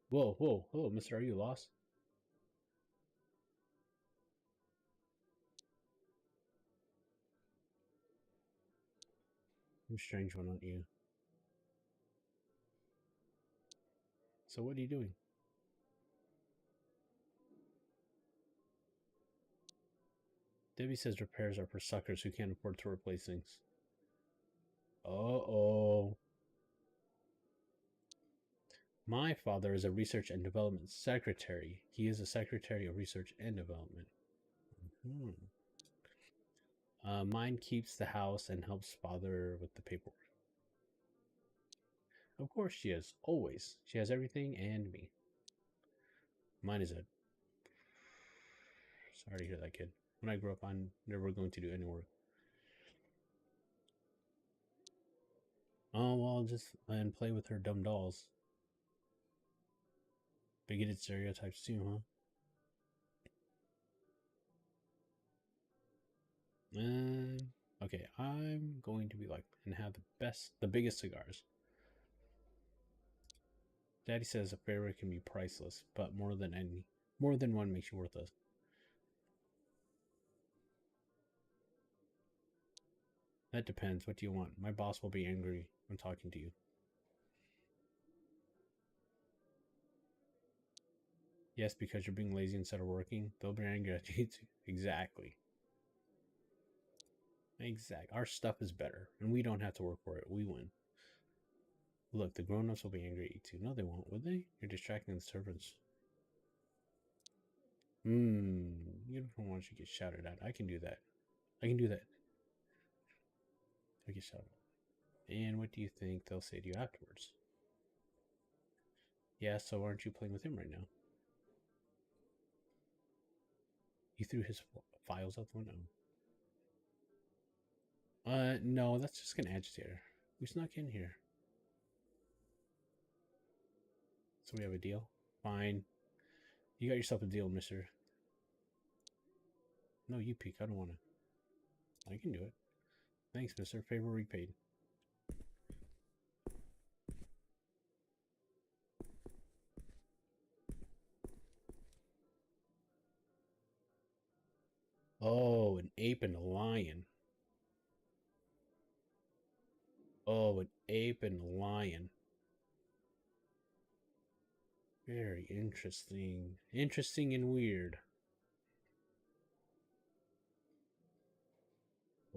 Whoa, whoa, hello, mister, are you lost? I'm a strange one, aren't you? So what are you doing? Debbie says repairs are for suckers who can't afford to replace things. Uh-oh. My father is a research and development secretary. He is a secretary of research and development. Hmm. Mine keeps the house and helps father with the paperwork. Of course she is. Always. She has everything and me. Mine is a... Sorry to hear that, kid. When I grow up, I'm never going to do any work. Oh, well, I'll just and play with her dumb dolls. Bigoted stereotypes too, huh? Okay, I'm going to be like and have the biggest cigars. Daddy says a favorite can be priceless, but more than one makes you worthless. That depends. What do you want? My boss will be angry when talking to you. Yes, because you're being lazy instead of working. They'll be angry at you too. Exactly. Exactly. Our stuff is better, and we don't have to work for it. We win. Look, the grown-ups will be angry at you too. No, they won't, would they? You're distracting the servants. You don't want you to get shouted at. I can do that. I can do that. I get shouted at. And what do you think they'll say to you afterwards? Yeah, so aren't you playing with him right now? You threw his files out the window. No, that's just gonna agitate her. We snuck in here. So we have a deal? Fine. You got yourself a deal, mister. No, you peek. I don't want to. I can do it. Thanks, mister. Favor repaid. ape and a lion. Oh, an ape and a lion. Very interesting. Interesting and weird.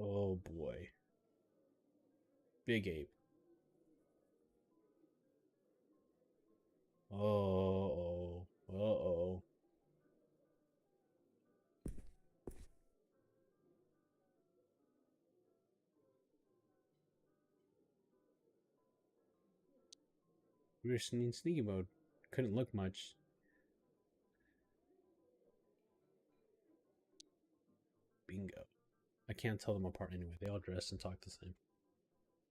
Oh boy. Big ape. Uh-oh. Uh-oh. We were in sneaky mode. Couldn't look much. Bingo. I can't tell them apart anyway. They all dress and talk the same.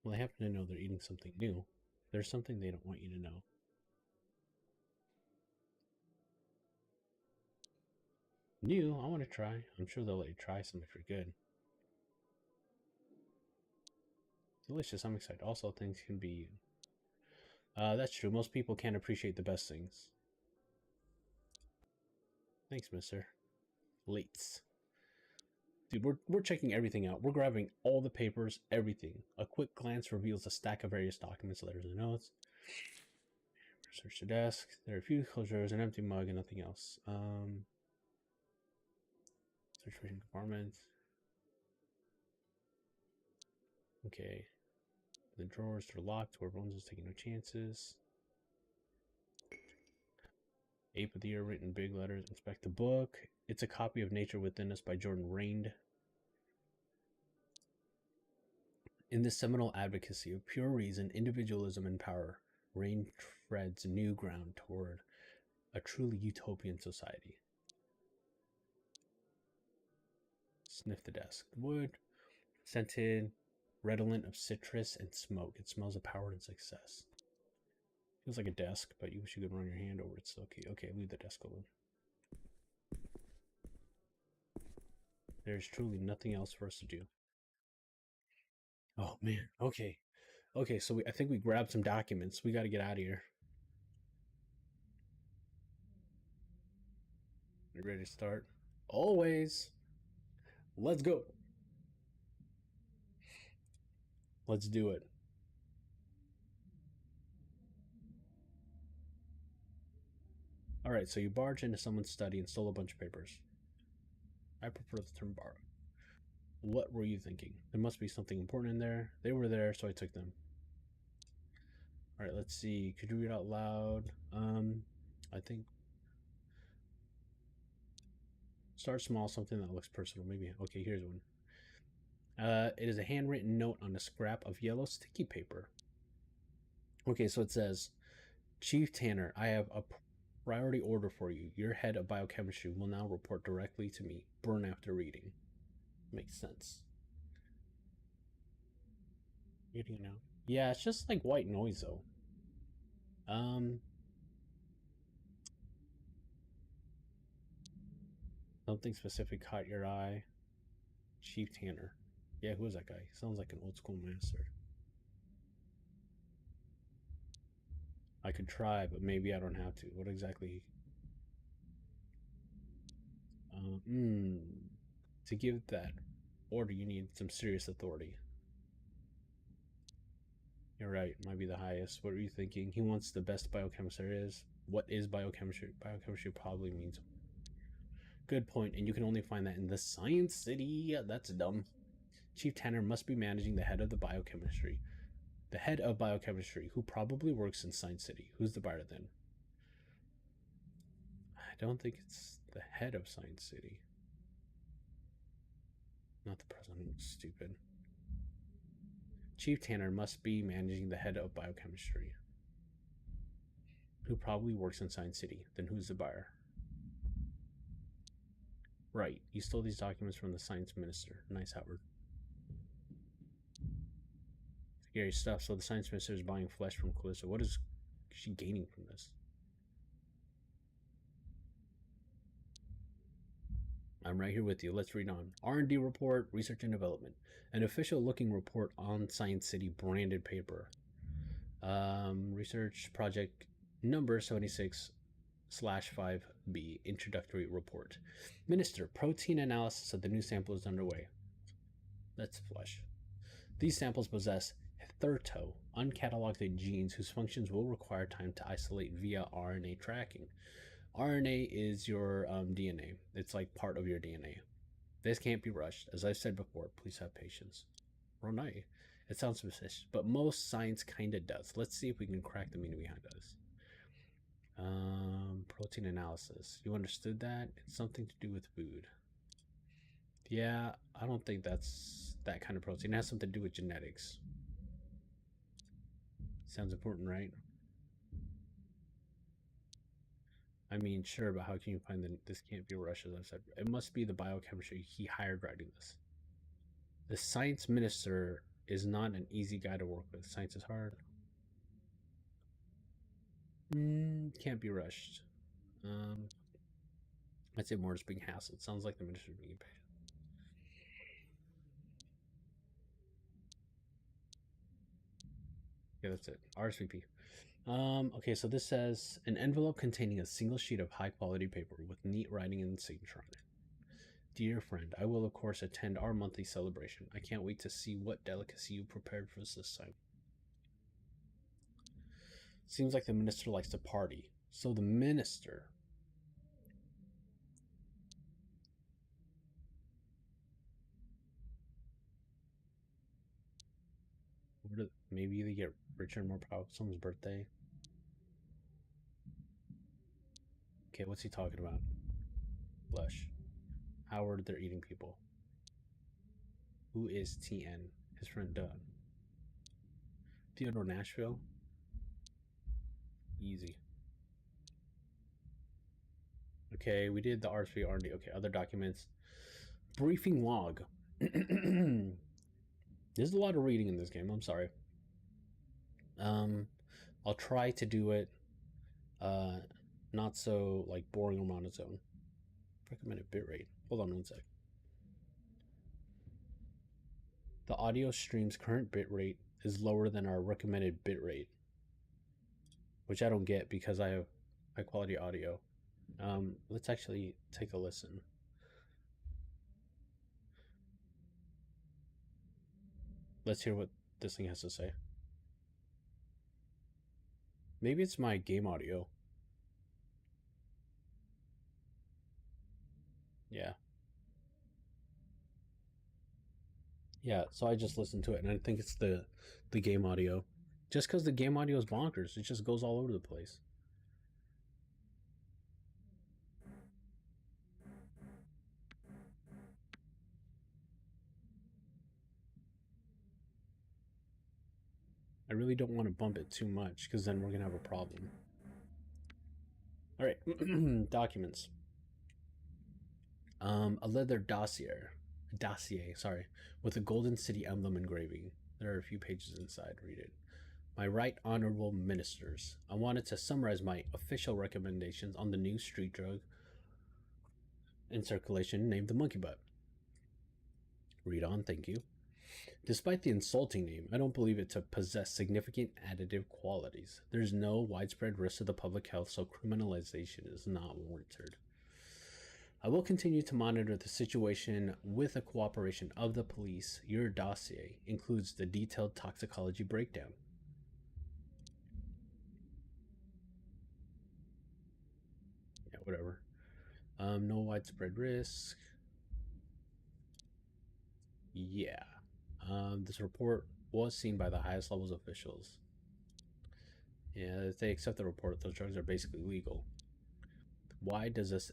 Well, I happen to know they're eating something new. There's something they don't want you to know. New? I want to try. I'm sure they'll let you try some if you're good. Delicious. I'm excited. Also, things can be... that's true. Most people can't appreciate the best things. Thanks, mister. Lates. Dude, we're checking everything out. We're grabbing all the papers, everything. A quick glance reveals a stack of various documents, letters, and notes. Search the desk. There are a few closures, an empty mug, and nothing else. Search for compartments. Okay. The drawers are locked. Whoever owns is taking no chances. Ape of the Year written in big letters. Inspect the book. It's a copy of Nature Within Us by Jordan Rained. In this seminal advocacy of pure reason, individualism, and power, Rain treads new ground toward a truly utopian society. Sniff the desk. Wood. Scented. Redolent of citrus and smoke. It smells of power and success. Feels like a desk, but you wish you could run your hand over it. So okay, leave the desk alone. There's truly nothing else for us to do. Oh man. Okay. Okay, so I think we grabbed some documents. We got to get out of here. You ready to start? Always. Let's go. Let's do it. All right, so you barged into someone's study and stole a bunch of papers. I prefer the term borrow. What were you thinking? There must be something important in there. They were there, so I took them. All right, let's see. Could you read out loud? I think start small, something that looks personal. Maybe. Okay, here's one. It is a handwritten note on a scrap of yellow sticky paper. Okay, so it says, Chief Tanner, I have a priority order for you. Your head of biochemistry will now report directly to me. Burn after reading. Makes sense. Reading now. Yeah, it's just like white noise though. Something specific caught your eye. Chief Tanner. Yeah, who is that guy? Sounds like an old school master. I could try, but maybe I don't have to. What exactly? To give that order, you need some serious authority. You're right, might be the highest. What are you thinking? He wants the best biochemist there is. What is biochemistry? Biochemistry probably means... Good point, and you can only find that in the Science City. That's dumb. Chief Tanner must be managing the head of biochemistry. The head of biochemistry, who probably works in Science City. Who's the buyer then? I don't think it's the head of Science City. Not the president. Stupid. Chief Tanner must be managing the head of biochemistry, who probably works in Science City. Then who's the buyer? Right. You stole these documents from the science minister. Nice, Howard. Scary stuff. So the science minister is buying flesh from Callisto. What is she gaining from this? I'm right here with you. Let's read on. R&D report, research and development. An official looking report on Science City branded paper. Research project number 76 5B Introductory Report. Minister, protein analysis of the new sample is underway. Let's flush. These samples possess hitherto uncatalogued genes whose functions will require time to isolate via RNA tracking. RNA is your DNA. It's like part of your DNA. This can't be rushed. As I've said before, please have patience. Ronai. It sounds suspicious, but most science kinda does. Let's see if we can crack the meaning behind this. Protein analysis. You understood that? It's something to do with food. Yeah, I don't think that's that kind of protein. It has something to do with genetics. Sounds important, right? I mean, sure, but how can you find that this can't be Russia? As I said, it must be the biochemistry he hired writing this. The science minister is not an easy guy to work with. Science is hard. Can't be rushed. I'd say more is being hassled. Sounds like the minister being paid. Yeah, that's it. RSVP. Okay, so this says an envelope containing a single sheet of high quality paper with neat writing and signature on it. Dear friend, I will of course attend our monthly celebration. I can't wait to see what delicacy you prepared for us this time. Seems like the minister likes to party. So the minister. Maybe they get richer and more powerful. Someone's birthday. Okay, what's he talking about? Flesh. Howard, they're eating people. Who is TN? His friend Doug. Theodore Nashville. Easy. Okay, we did the RSV R&D. Okay, other documents. Briefing log. There's a lot of reading in this game. I'm sorry. I'll try to do it not so like boring or monotone. Recommended bitrate. Hold on one sec. The audio stream's current bitrate is lower than our recommended bitrate, which I don't get because I have high quality audio. Let's actually take a listen. Let's hear what this thing has to say. Maybe it's my game audio. Yeah. Yeah, so I just listened to it, and I think it's the game audio. Just because the game audio is bonkers, it just goes all over the place. I really don't want to bump it too much, because then we're going to have a problem. All right, documents. A leather dossier, with a Golden City emblem engraving. There are a few pages inside. Read it. My right honorable ministers, I wanted to summarize my official recommendations on the new street drug in circulation named the monkey butt. Read on, thank you. Despite the insulting name, I don't believe it to possess significant additive qualities. There's no widespread risk to the public health, so criminalization is not warranted. I will continue to monitor the situation with the cooperation of the police. Your dossier includes the detailed toxicology breakdown. Yeah, whatever. No widespread risk. Yeah. This report was seen by the highest levels of officials. Yeah, if they accept the report, those drugs are basically legal. What does this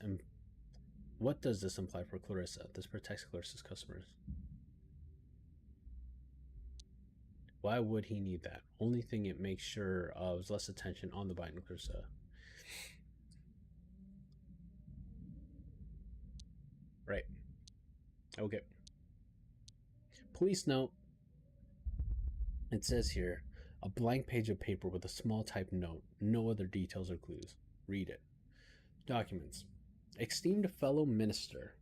imply for Clarissa? This protects Clarissa's customers. Why would he need that? Only thing it makes sure of is less attention on the Biden Clarissa. Right. Okay. Police note. It says here, a blank page of paper with a small typed note. No other details or clues. Read it. Documents. Esteemed fellow minister,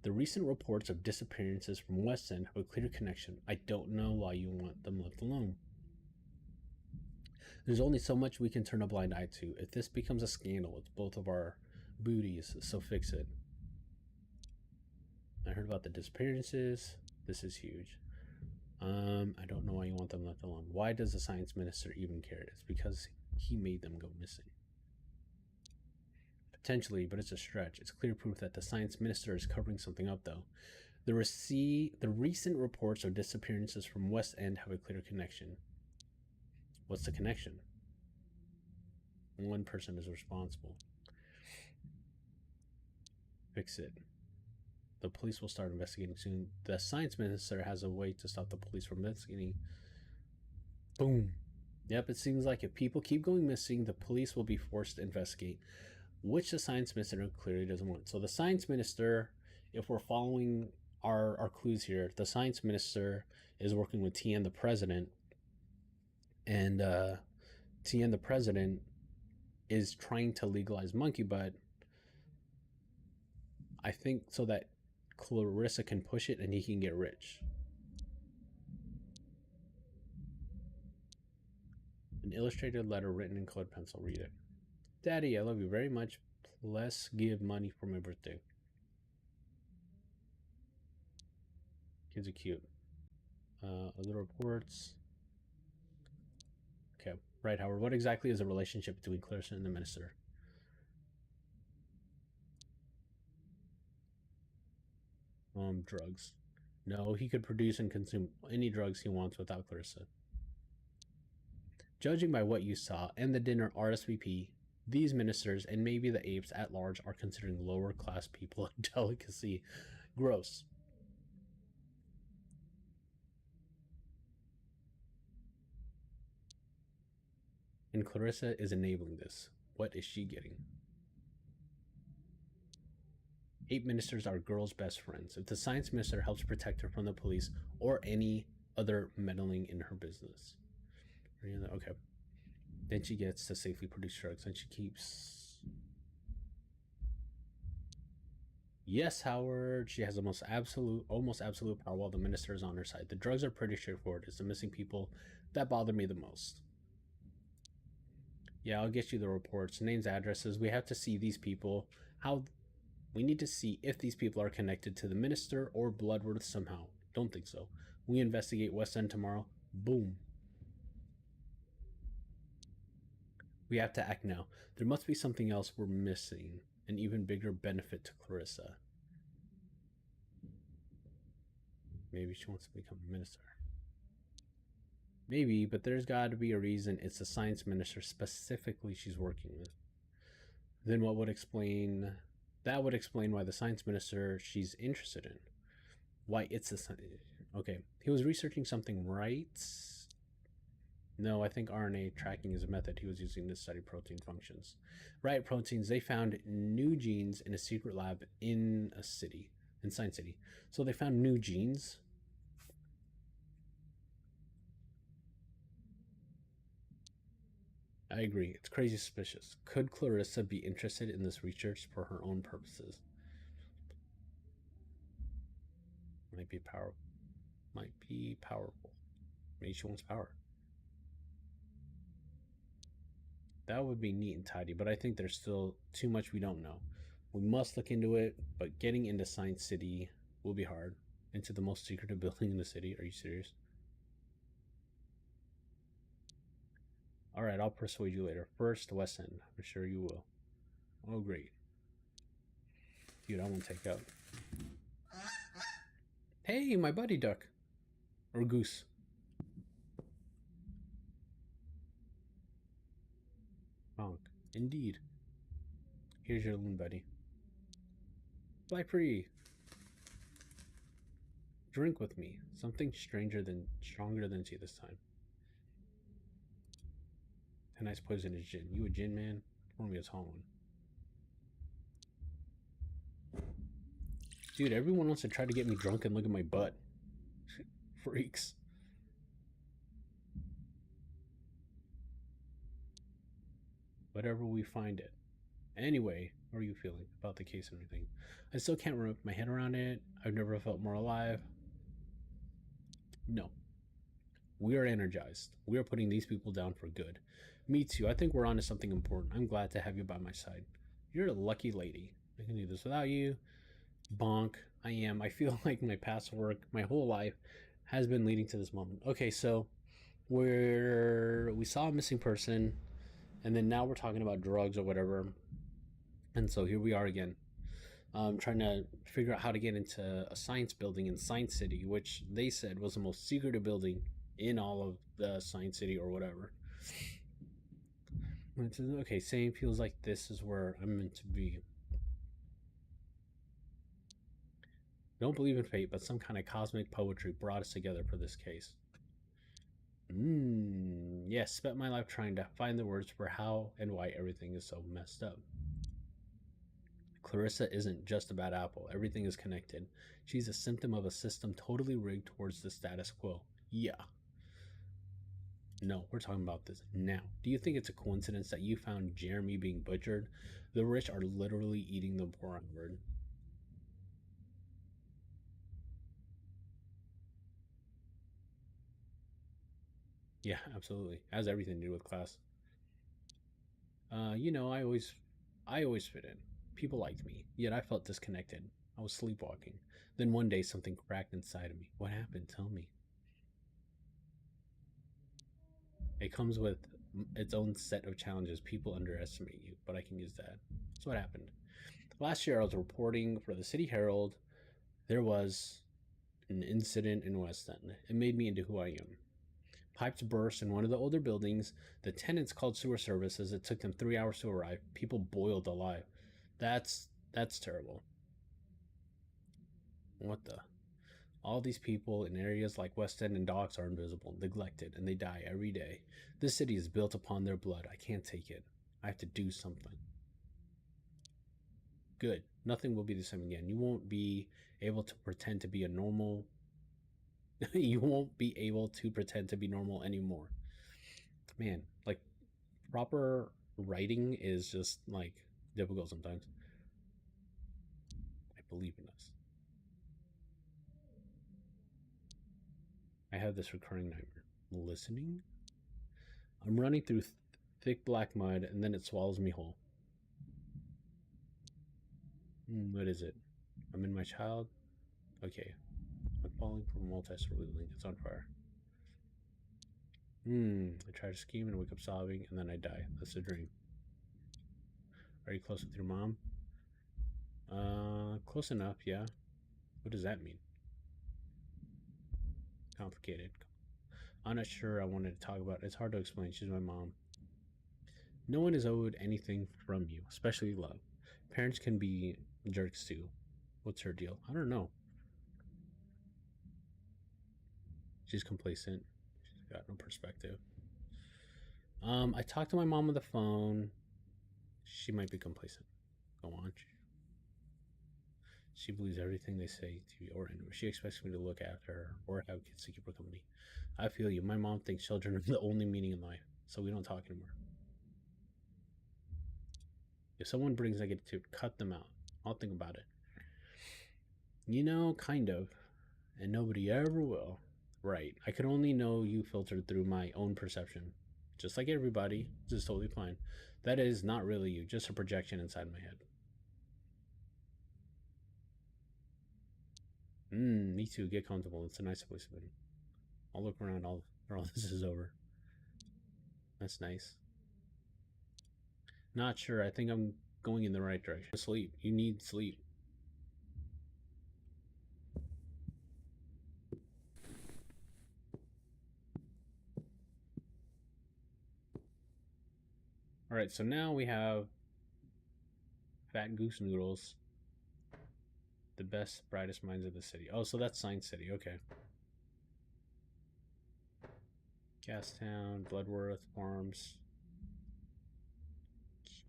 the recent reports of disappearances from West End have a clear connection. I don't know why you want them left alone. There's only so much we can turn a blind eye to. If this becomes a scandal, it's both of our booties, so fix it. I heard about the disappearances. This is huge. I don't know why you want them left alone. Why does the science minister even care? It's because he made them go missing. Potentially, but it's a stretch. It's clear proof that the science minister is covering something up, though. The recent reports of disappearances from West End have a clear connection. What's the connection? One person is responsible. Fix it. The police will start investigating soon. The science minister has a way to stop the police from investigating. Boom. Yep, it seems like if people keep going missing, the police will be forced to investigate, which the science minister clearly doesn't want. So the science minister, if we're following our clues here, the science minister is working with TN the president, and TN the president is trying to legalize monkey butt, I think, so that Clarissa can push it and he can get rich. An illustrated letter written in colored pencil. Read it. Daddy, I love you very much. Let's give money for my birthday. Kids are cute. Other reports. Okay, right, Howard. What exactly is the relationship between Clarissa and the minister? Drugs. No, he could produce and consume any drugs he wants without Clarissa. Judging by what you saw and the dinner RSVP, these ministers and maybe the apes at large are considering lower class people a delicacy. Gross. And Clarissa is enabling this. What is she getting? Ape ministers are girls' best friends. If the science minister helps protect her from the police or any other meddling in her business. Okay. Then she gets to safely produce drugs and she keeps... Yes, Howard. She has the almost absolute power while the minister is on her side. The drugs are pretty straightforward. It's the missing people that bother me the most. Yeah, I'll get you the reports, names, addresses. We have to see these people. We need to see if these people are connected to the minister or Bloodworth somehow. Don't think so. We investigate West End tomorrow. Boom. We have to act now. There must be something else we're missing. An even bigger benefit to Clarissa. Maybe she wants to become a minister. Maybe, but there's got to be a reason it's the science minister specifically she's working with. Then what would explain... That would explain why the science minister she's interested in. Why it's the... Okay, he was researching something, right? No, I think RNA tracking is a method he was using to study protein functions. Right, proteins. They found new genes in a secret lab in a city, in Science City. So they found new genes. I agree. It's crazy suspicious. Could Clarissa be interested in this research for her own purposes? Might be powerful. Maybe she wants power. That would be neat and tidy, but I think there's still too much we don't know. We must look into it, but getting into Science City will be hard. Into the most secretive building in the city? Are you serious? Alright, I'll persuade you later. First, West End. I'm sure you will. Oh, great. Dude, I won't take out. Hey, my buddy duck. Or goose. Honk. Indeed. Here's your loon, buddy. Fly free. Drink with me. Something stronger than tea this time. Tonight's poison is gin. You a gin man? Pour me a tall one. Dude, everyone wants to try to get me drunk and look at my butt. Freaks. Whatever we find it. Anyway, how are you feeling about the case and everything? I still can't wrap my head around it. I've never felt more alive. No. We are energized. We are putting these people down for good. Me too. I think we're onto something important. I'm glad to have you by my side. You're a lucky lady. I can do this without you. Bonk. I am. I feel like my past work, my whole life, has been leading to this moment. Okay, so we saw a missing person, and then now we're talking about drugs or whatever, and so here we are again, trying to figure out how to get into a science building in Science City, which they said was the most secretive building in all of the Science City or whatever. Okay, same feels like this is where I'm meant to be. Don't believe in fate, but some kind of cosmic poetry brought us together for this case. Yes, spent my life trying to find the words for how and why everything is so messed up. Clarissa isn't just a bad apple. Everything is connected. She's a symptom of a system totally rigged towards the status quo. Yeah. No, we're talking about this now. Do you think it's a coincidence that you found Jeremy being butchered? The rich are literally eating the poor onward. Yeah, absolutely. Has everything to do with class. I always fit in. People liked me, yet I felt disconnected. I was sleepwalking. Then one day something cracked inside of me. What happened? Tell me. It comes with its own set of challenges. People underestimate you, but I can use that. That's what happened. Last year, I was reporting for the City Herald. There was an incident in West End. It made me into who I am. Pipes burst in one of the older buildings. The tenants called sewer services. It took them 3 hours to arrive. People boiled alive. That's terrible. What the? All these people in areas like West End and Docks are invisible, neglected, and they die every day. This city is built upon their blood. I can't take it. I have to do something. Good. Nothing will be the same again. You won't be able to pretend to be a normal. You won't be able to pretend to be normal anymore. Man, like, proper writing is just like difficult sometimes. I believe in us. I have this recurring nightmare. Listening? I'm running through thick black mud and then it swallows me whole. What is it? I'm in my child? Okay. I'm falling from a multi-story building. It's on fire. I try to scream and wake up sobbing and then I die. That's a dream. Are you close with your mom? Close enough, yeah. What does that mean? Complicated. I'm not sure I wanted to talk about it. It's hard to explain. She's my mom. No one is owed anything from you, especially love. Parents can be jerks too. What's her deal? I don't know. She's complacent. She's got no perspective. I talked to my mom on the phone. She might be complacent. Go on. She believes everything they say to you or anywhere. She expects me to look after her or have kids to keep her company. I feel you. My mom thinks children are the only meaning in life, so we don't talk anymore. If someone brings negativity, cut them out. I'll think about it. Kind of. And nobody ever will. Right. I could only know you filtered through my own perception. Just like everybody. This is totally fine. That is not really you, just a projection inside my head. Me too. Get comfortable. It's a nice place to be. I'll look around all this is over. That's nice. Not sure. I think I'm going in the right direction. Sleep. You need sleep. Alright, so now we have Fat Goose Noodles. The best, brightest minds of the city. Oh, so that's Science City. Okay. Gastown, Bloodworth, Farms.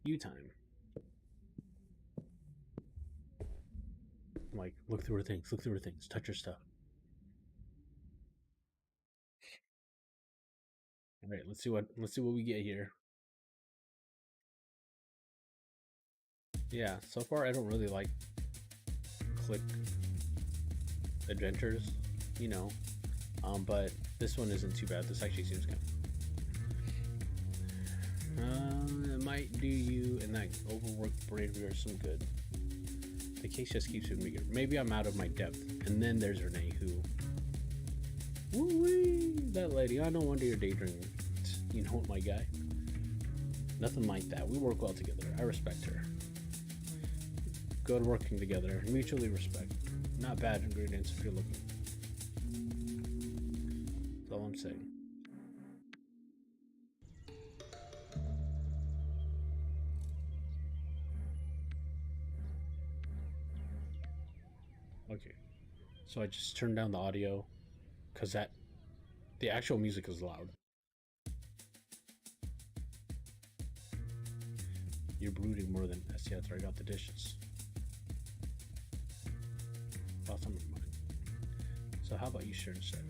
U-time. Like, look through her things. Look through her things. Touch her stuff. All right, let's see what we get here. Yeah, so far I don't really like click adventures. But this one isn't too bad. This actually seems good. It might do you and that overworked brain of yours some good. The case just keeps getting bigger. Maybe I'm out of my depth. And then there's Renee who... Woo-wee! That lady. I no wonder you're daydreaming. You know what, my guy? Nothing like that. We work well together. I respect her. Good working together. Mutually respect. Not bad ingredients if you're looking. That's all I'm saying. Okay. So I just turned down the audio because the actual music is loud. You're brooding more than us yet. I got the dishes. Thoughts on my mind. So how about you share instead?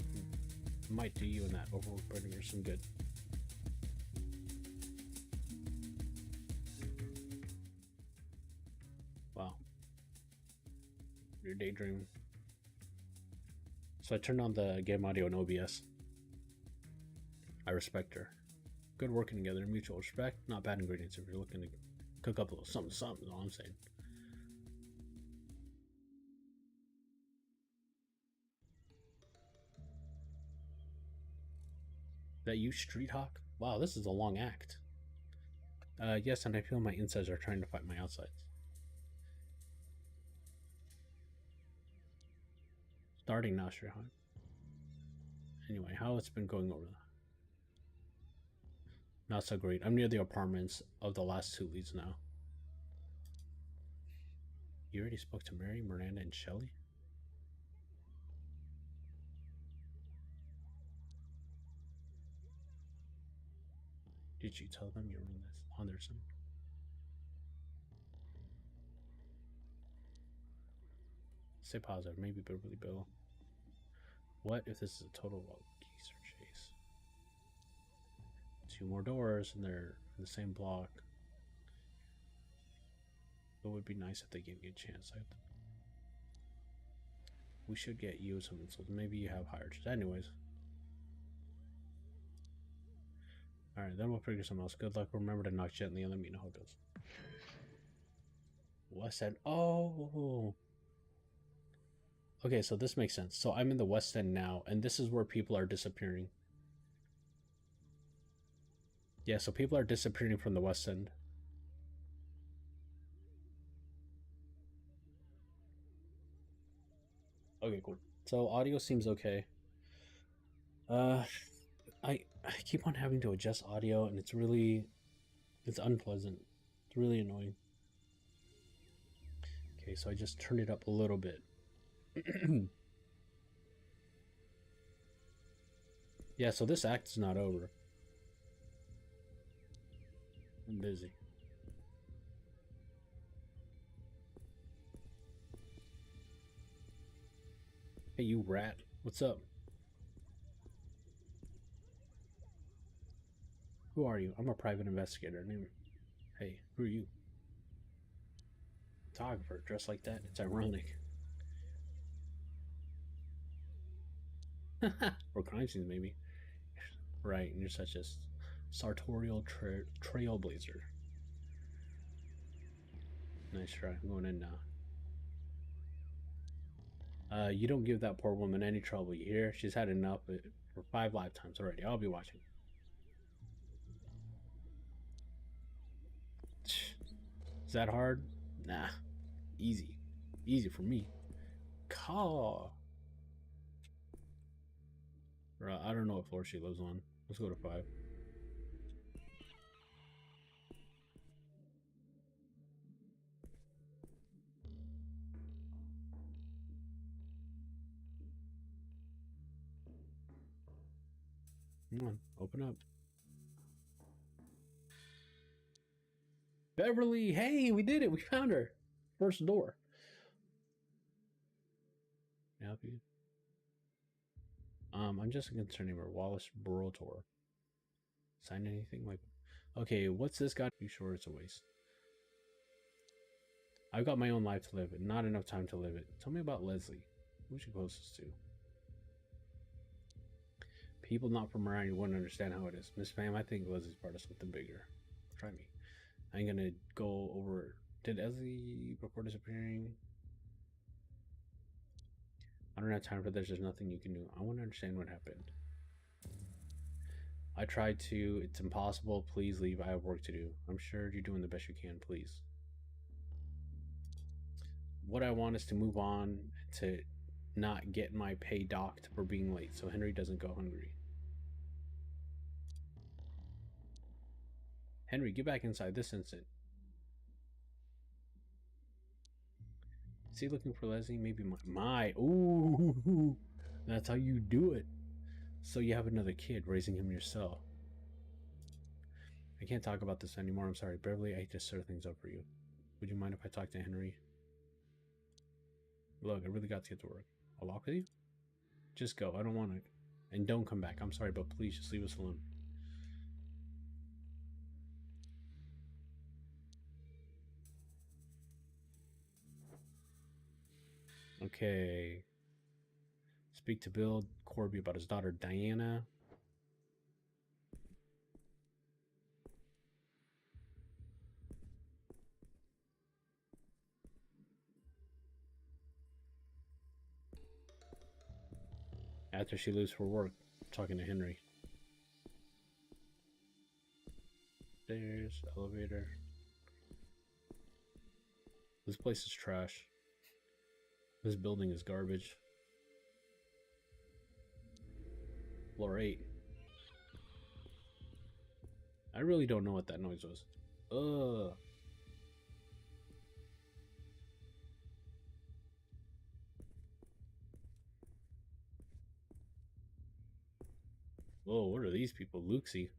It might do you and that overworked burning or some good. Wow. You're daydreaming. So I turned on the game audio in OBS. I respect her. Good working together, mutual respect, not bad ingredients if you're looking to cook up a little something, is all I'm saying. That you, Street Hawk? Wow, this is a long act. Yes, and I feel my insides are trying to fight my outsides. Starting now, Street Hawk. Anyway, how it's been going over there? Not so great. I'm near the apartments of the last two leads now. You already spoke to Mary, Miranda, and Shelley? Did you tell them you're on their side? Stay positive. Maybe Beverly Bill. What if this is a total wild geese or chase? 2 more doors and they're in the same block. It would be nice if they gave me a chance. We should get you some insults. Maybe you have higher chances. Anyways. Alright, then we'll figure something else. Good luck. Remember to knock gently and let me know how it goes. West End. Oh. Okay, so this makes sense. So I'm in the West End now, and this is where people are disappearing. Yeah, so people are disappearing from the West End. Okay, cool. So audio seems okay. I keep on having to adjust audio, and it's unpleasant. It's really annoying. Okay, so I just turned it up a little bit. Yeah, so this act is not over. I'm busy. Hey, you rat. What's up? Who are you? I'm a private investigator. Hey, who are you? Photographer, dressed like that? It's ironic. Or crime scenes, maybe. Right, and you're such a sartorial trailblazer. Nice try. I'm going in now. You don't give that poor woman any trouble, you hear? She's had enough for 5 lifetimes already. I'll be watching. Is that hard? Nah. Easy. Easy for me. Call. I don't know what floor she lives on. Let's go to 5. Come on, open up. Beverly, hey, we did it. We found her. First door. Can I help you? I'm just concerning her. Wallace Brotor. Sign anything like... Okay, what's this got? You sure it's a waste? I've got my own life to live and not enough time to live it. Tell me about Leslie. Who's she closest to? People not from around you wouldn't understand how it is. Miss Pam, I think Leslie's part of something bigger. Try me. I ain't gonna go over. Did Leslie before disappearing? I don't have time for this. There's nothing you can do. I want to understand what happened. I tried to. It's impossible. Please leave. I have work to do. I'm sure you're doing the best you can. Please. What I want is to move on to not get my pay docked for being late so Henry doesn't go hungry. Henry, get back inside this instant. Is he looking for Leslie? Maybe ooh, that's how you do it. So you have another kid, raising him yourself. I can't talk about this anymore. I'm sorry, Beverly. I hate to stir things up for you. Would you mind if I talk to Henry? Look, I really got to get to work. I'll walk with you? Just go. I don't want to. And don't come back. I'm sorry, but please just leave us alone. Okay. Speak to Bill Corby about his daughter Diana. After she leaves for work, talking to Henry. Stairs, elevator. This place is trash. This building is garbage. Floor 8. I really don't know what that noise was. Ugh. Whoa, what are these people? Luxie.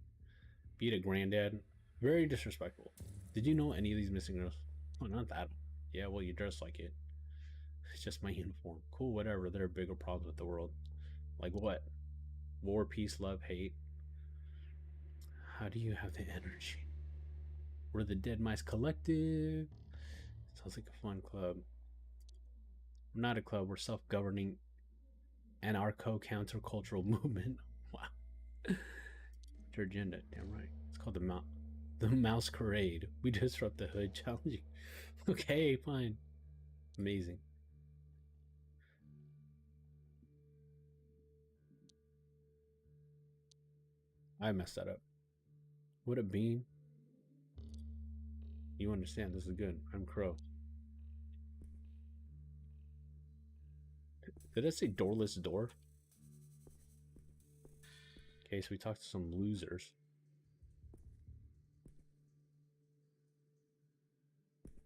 Beat a granddad. Very disrespectful. Did you know any of these missing girls? Oh, not that. Yeah, well, you dress like it. It's just my uniform. Cool, whatever. There are bigger problems with the world. Like what? War, peace, love, hate. How do you have the energy? We're the Dead Mice Collective. Sounds like a fun club. We're not a club. We're self-governing anarcho-countercultural movement. Wow. What's your agenda? Damn right. It's called the Mouse Parade. We disrupt the hood, challenging. Okay, fine. Amazing. I messed that up. What a bean. You understand, this is good. I'm Crow. Did I say doorless door? Okay, so we talked to some losers.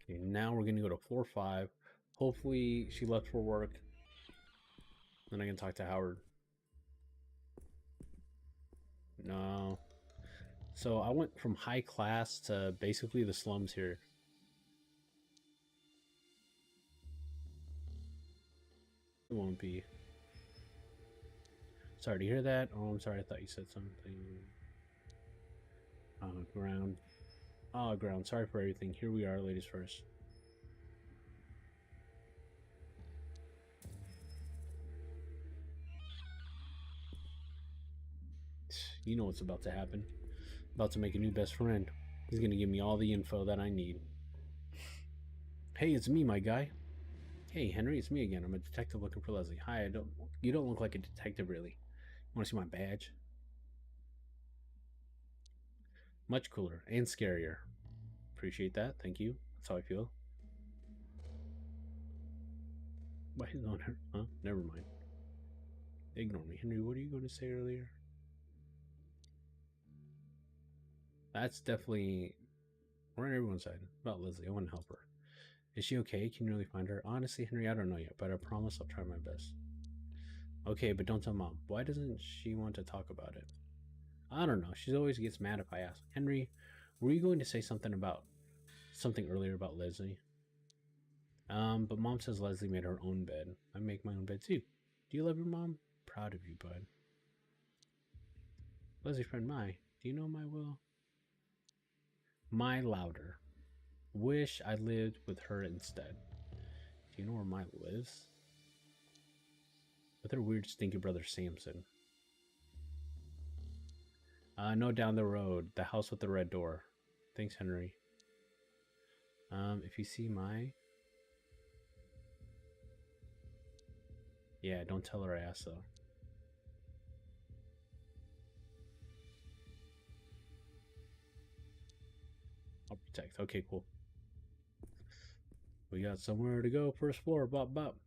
Okay, now we're gonna go to floor 5. Hopefully she left for work. Then I can talk to Howard. No. So I went from high class to basically the slums here. It won't be. Sorry to hear that. Oh, I'm sorry. I thought you said something. Ground. Oh, ground. Sorry for everything. Here we are, ladies first. You know what's about to happen. About to make a new best friend. He's gonna give me all the info that I need. Hey, it's me, my guy. Hey, Henry, it's me again. I'm a detective looking for Leslie. Hi, you don't look like a detective, really. Want to see my badge? Much cooler and scarier. Appreciate that. Thank you. That's how I feel. Why is on her? Huh? Never mind. Ignore me. Henry, what are you going to say earlier? That's definitely... We're on everyone's side. About Leslie. I want to help her. Is she okay? Can you really find her? Honestly, Henry, I don't know yet, but I promise I'll try my best. Okay, but don't tell Mom. Why doesn't she want to talk about it? I don't know. She always gets mad if I ask. Henry, were you going to say something earlier about Leslie? But Mom says Leslie made her own bed. I make my own bed too. Do you love your mom? Proud of you, bud. Leslie's friend Mai. Do you know Mai well? Mai Louder. Wish I lived with her instead. Do you know where Mai lives? With her weird stinky brother Samson. No, down the road. The house with the red door. Thanks, Henry. If you see my... Yeah, don't tell her I asked, though. I'll protect. Okay, cool. We got somewhere to go. First floor. Bop, bop.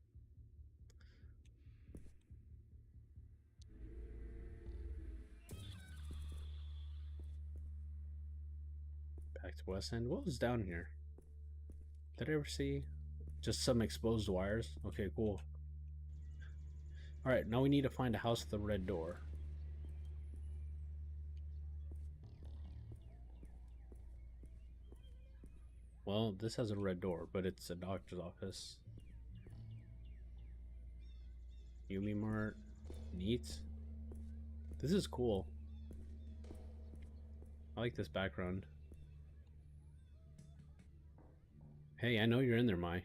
Back to West End. What was down here? Did I ever see? Just some exposed wires? Okay, cool. Alright, now we need to find a house with a red door. Well, this has a red door, but it's a doctor's office. Yumi Mart. Neat. This is cool. I like this background. Hey, I know you're in there, Mai.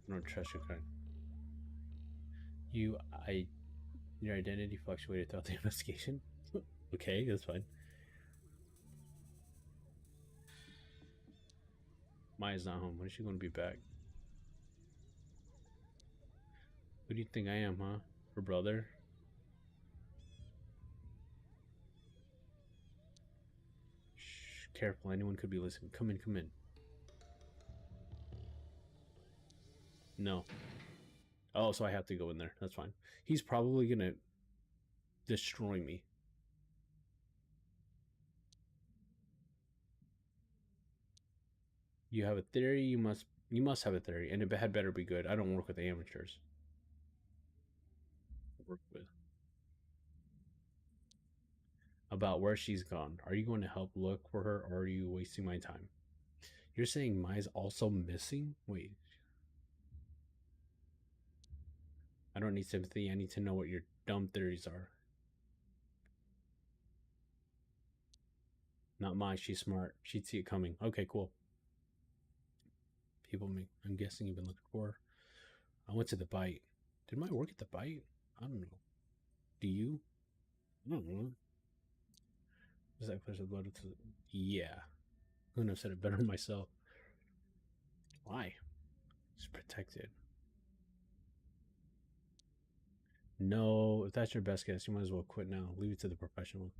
I don't trust you, kind. Your identity fluctuated throughout the investigation? Okay, that's fine. Maya's not home. When is she going to be back? Who do you think I am, huh? Her brother? Shh, careful. Anyone could be listening. Come in, come in. No. Oh, so I have to go in there. That's fine. He's probably going to destroy me. You have a theory, you must have a theory, and it had better be good. I don't work with amateurs. I work with about where she's gone. Are you going to help look for her, or are you wasting my time? You're saying Mai's also missing? Wait. I don't need sympathy. I need to know what your dumb theories are. Not Mai. She's smart. She'd see it coming. Okay, cool. People, I'm guessing you've been looking for her. I went to the bite. Did Mai work at the bite? I don't know. Do you? I don't know. Is that clear of blood? Yeah. Couldn't have said it better myself. Why? It's protected. No, if that's your best guess, you might as well quit now. Leave it to the professional.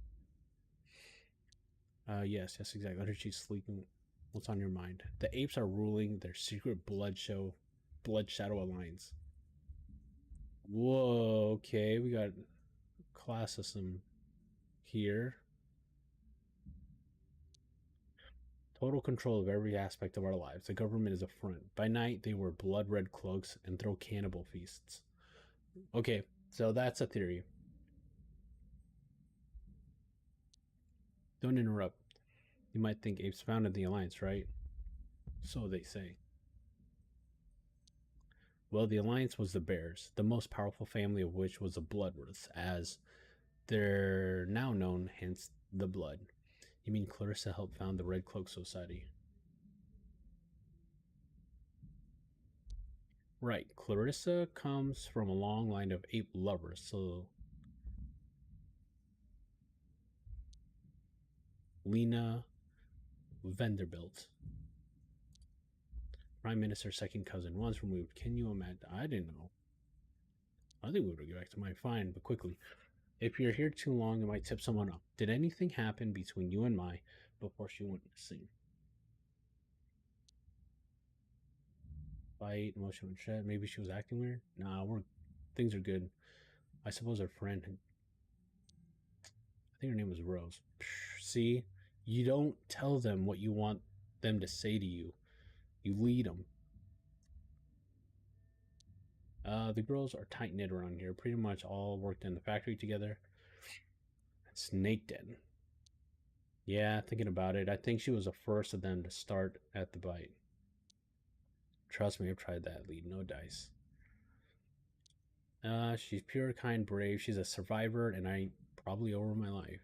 Yes, exactly. Under she's sleeping. What's on your mind? The apes are ruling their secret blood shadow alliance. Whoa, okay, we got classism here. Total control of every aspect of our lives. The government is a front. By night, they wear blood red cloaks and throw cannibal feasts. Okay, so that's a theory. Don't interrupt. You might think apes founded the alliance, right? So they say. Well, the alliance was the bears, the most powerful family of which was the Bloodworths, as they're now known, hence the blood. You mean Clarissa helped found the Red Cloak Society? Right, Clarissa comes from a long line of ape lovers, so Lena Vanderbilt, Prime Minister's second cousin, once removed. Can you imagine? I didn't know. I think we would get back to my fine, but quickly. If you're here too long, it might tip someone up. Did anything happen between you and Mai before she went missing? Fight, emotional shit. Maybe she was acting weird. Nah, things are good. I suppose her friend. I think her name was Rose. See, you don't tell them what you want them to say to you. You lead them. The girls are tight knit around here. Pretty much all worked in the factory together. Snake Den. Yeah, thinking about it, I think she was the first of them to start at the bite. Trust me, I've tried that lead. No dice. She's pure, kind, brave. She's a survivor, and I probably owe her my life.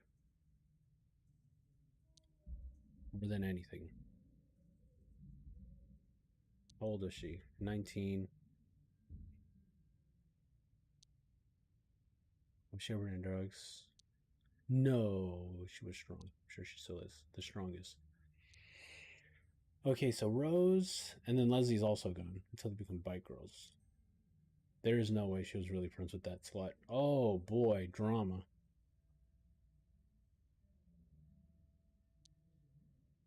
More than anything. How old is she? 19. I'm shivering in drugs. No, she was strong. I'm sure she still is. The strongest. Okay, so Rose, and then Leslie's also gone until they become bike girls. There is no way she was really friends with that slut. Oh boy, drama.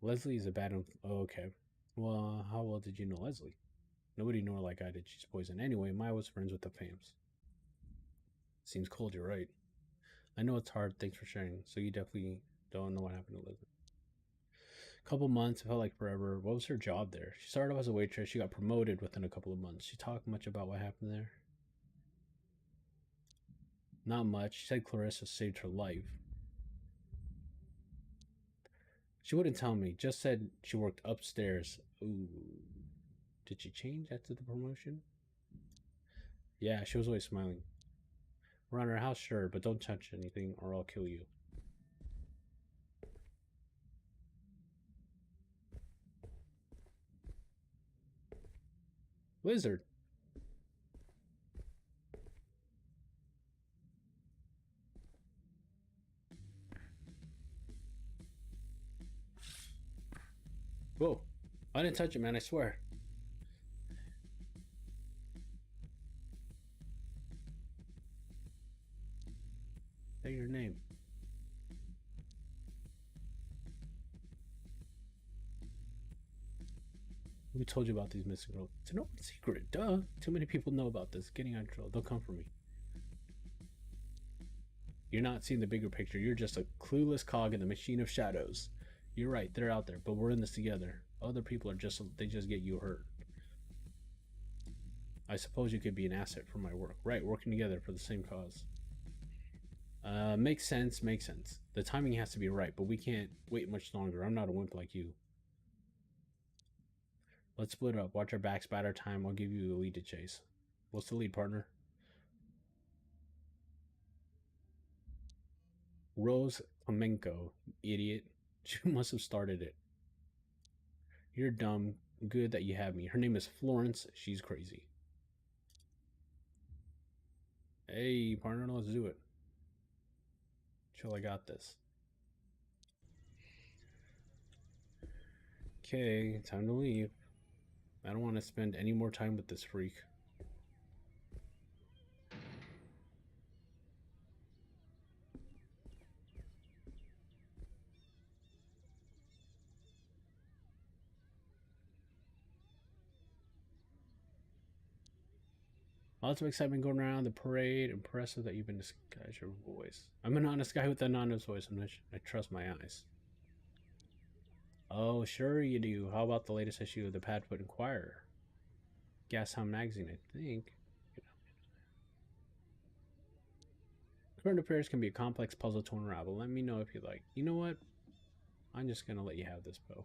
Leslie is a bad. Oh, okay. Well, how well did you know Leslie? Nobody knew her like I did. She's poison. Anyway, Maya was friends with the Fams. Seems cold, you're right. I know it's hard. Thanks for sharing. So you definitely don't know what happened to Leslie. Couple months, it felt like forever. What was her job there? She started off as a waitress. She got promoted within a couple of months. She talked much about what happened there. Not much. She said Clarissa saved her life. She wouldn't tell me. Just said she worked upstairs. Ooh. Did she change after the promotion? Yeah, she was always smiling. Around her house, sure, but don't touch anything or I'll kill you. Lizard. Whoa. I didn't touch it, man, I swear. Say your name. Who told you about these missing girls? It's an open secret. Duh. Too many people know about this. Getting out of trouble. They'll come for me. You're not seeing the bigger picture. You're just a clueless cog in the machine of shadows. You're right. They're out there, but we're in this together. Other people are they just get you hurt. I suppose you could be an asset for my work. Right, working together for the same cause. Makes sense, makes sense. The timing has to be right, but we can't wait much longer. I'm not a wimp like you. Let's split up. Watch our backs, bide our time. I'll give you a lead to chase. What's the lead, partner? Rose Flamenco, idiot. You must have started it. You're dumb. Good that you have me. Her name is Florence. She's crazy. Hey, partner, let's do it. Chill, I got this. Okay, time to leave. I don't want to spend any more time with this freak. Lots of excitement going around the parade. Impressive that you've been disguised your voice. I'm an honest guy with an honest voice. I trust my eyes. Oh, sure you do. How about the latest issue of the Padfoot Inquirer? Gashound magazine, I think. Current affairs can be a complex puzzle to unravel. Let me know if you like. You know what? I'm just gonna let you have this, Bo.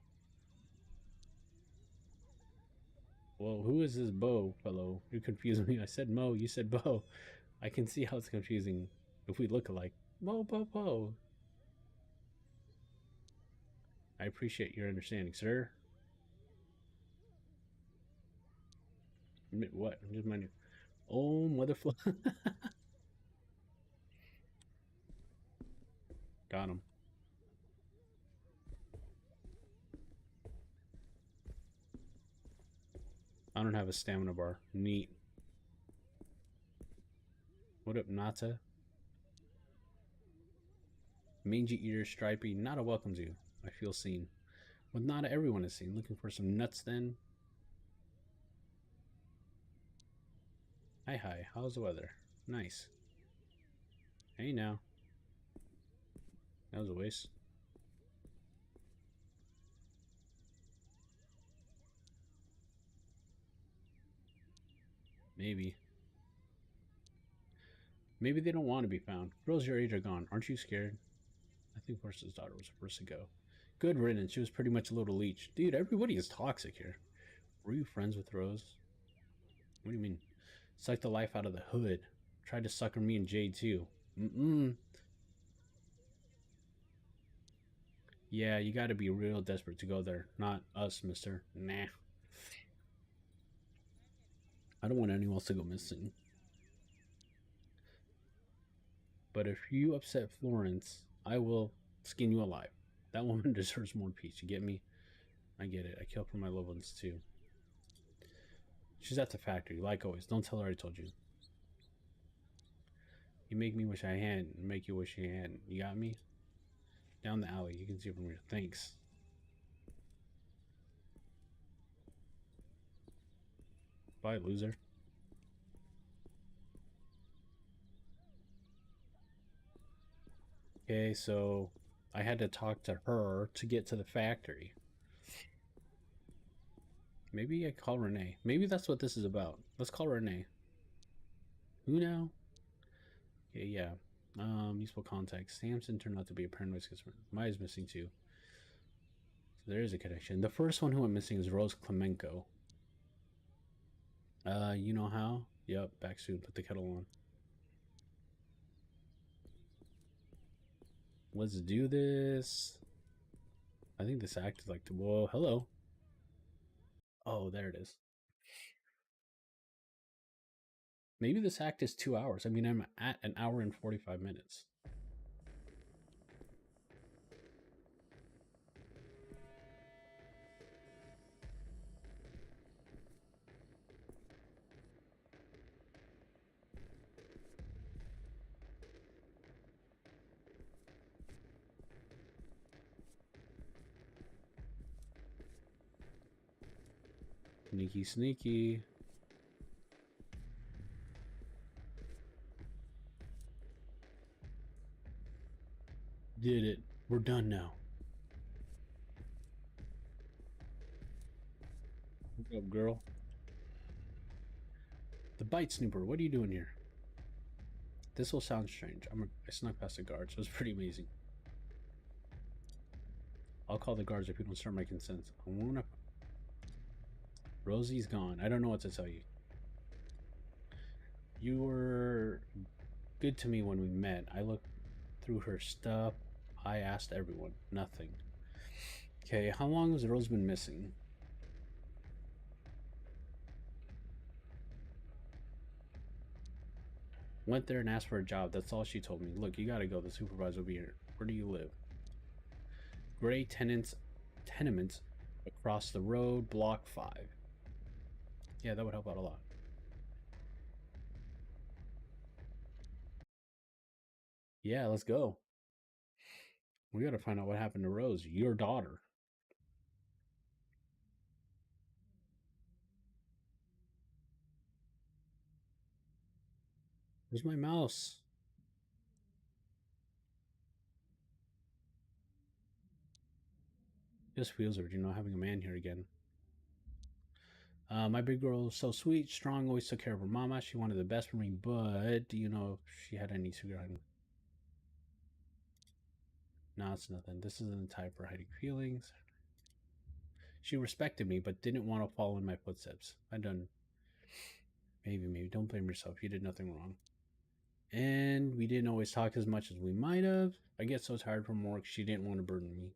Well, who is this Bo fellow? You confused me. I said Mo, you said Bo. I can see how it's confusing if we look alike. Mo, Bo, Bo. I appreciate your understanding, sir. What? I'm just minding. Oh, motherfucker. Got him. I don't have a stamina bar. Neat. What up, Nata? Mangy ear, stripy. Nata welcomes you. I feel seen. With Nata, everyone is seen. Looking for some nuts then? Hi, hi. How's the weather? Nice. Hey, now. That was a waste. Maybe. Maybe they don't want to be found. Girls your age are gone. Aren't you scared? I think Horse's daughter was the first to go. Good riddance. She was pretty much a little leech. Dude, everybody is toxic here. Were you friends with Rose? What do you mean? Sucked the life out of the hood. Tried to sucker me and Jade too. Mm-mm. Yeah, you gotta be real desperate to go there. Not us, mister. Nah. I don't want anyone else to go missing. But if you upset Florence, I will skin you alive. That woman deserves more peace. You get me? I get it. I kill for my loved ones too. She's at the factory, like always. Don't tell her I told you. You make me wish I hadn't. Make you wish you hadn't. You got me? Down the alley. You can see from here. Thanks. Bye, loser. Okay, so I had to talk to her to get to the factory. Maybe I call Renee. Maybe that's what this is about. Let's call Renee. Who now? Okay, yeah. Useful context. Samson turned out to be a paranoid schizophrenic. Maya's missing too. So there is a connection. The first one who went missing is Rose Klemenko. You know how? Yep, back soon. Put the kettle on. Let's do this. I think this act is like, whoa, hello. Oh, there it is. Maybe this act is 2 hours. I mean, I'm at an hour and 45 minutes. Sneaky, sneaky. Did it. We're done now. What's up, girl? The bite snooper. What are you doing here? This will sound strange. I snuck past the guards. It was pretty amazing. I'll call the guards if you don't start my consent. I wanna. Rosie's gone. I don't know what to tell you. You were good to me when we met. I looked through her stuff. I asked everyone. Nothing. Okay, how long has Rose been missing? Went there and asked for a job. That's all she told me. Look, you gotta go. The supervisor will be here. Where do you live? Gray tenements across the road, block 5. Yeah, that would help out a lot. Yeah, let's go. We gotta find out what happened to Rose, your daughter. Where's my mouse? Just feels weird, having a man here again. My big girl was so sweet, strong, always took care of her mama. She wanted the best for me, but do you know if she had any cigarette? No, it's nothing. This isn't the type for hiding feelings. She respected me, but didn't want to follow in my footsteps. I done. Maybe. Don't blame yourself. You did nothing wrong. And we didn't always talk as much as we might have. I get so tired from work, she didn't want to burden me.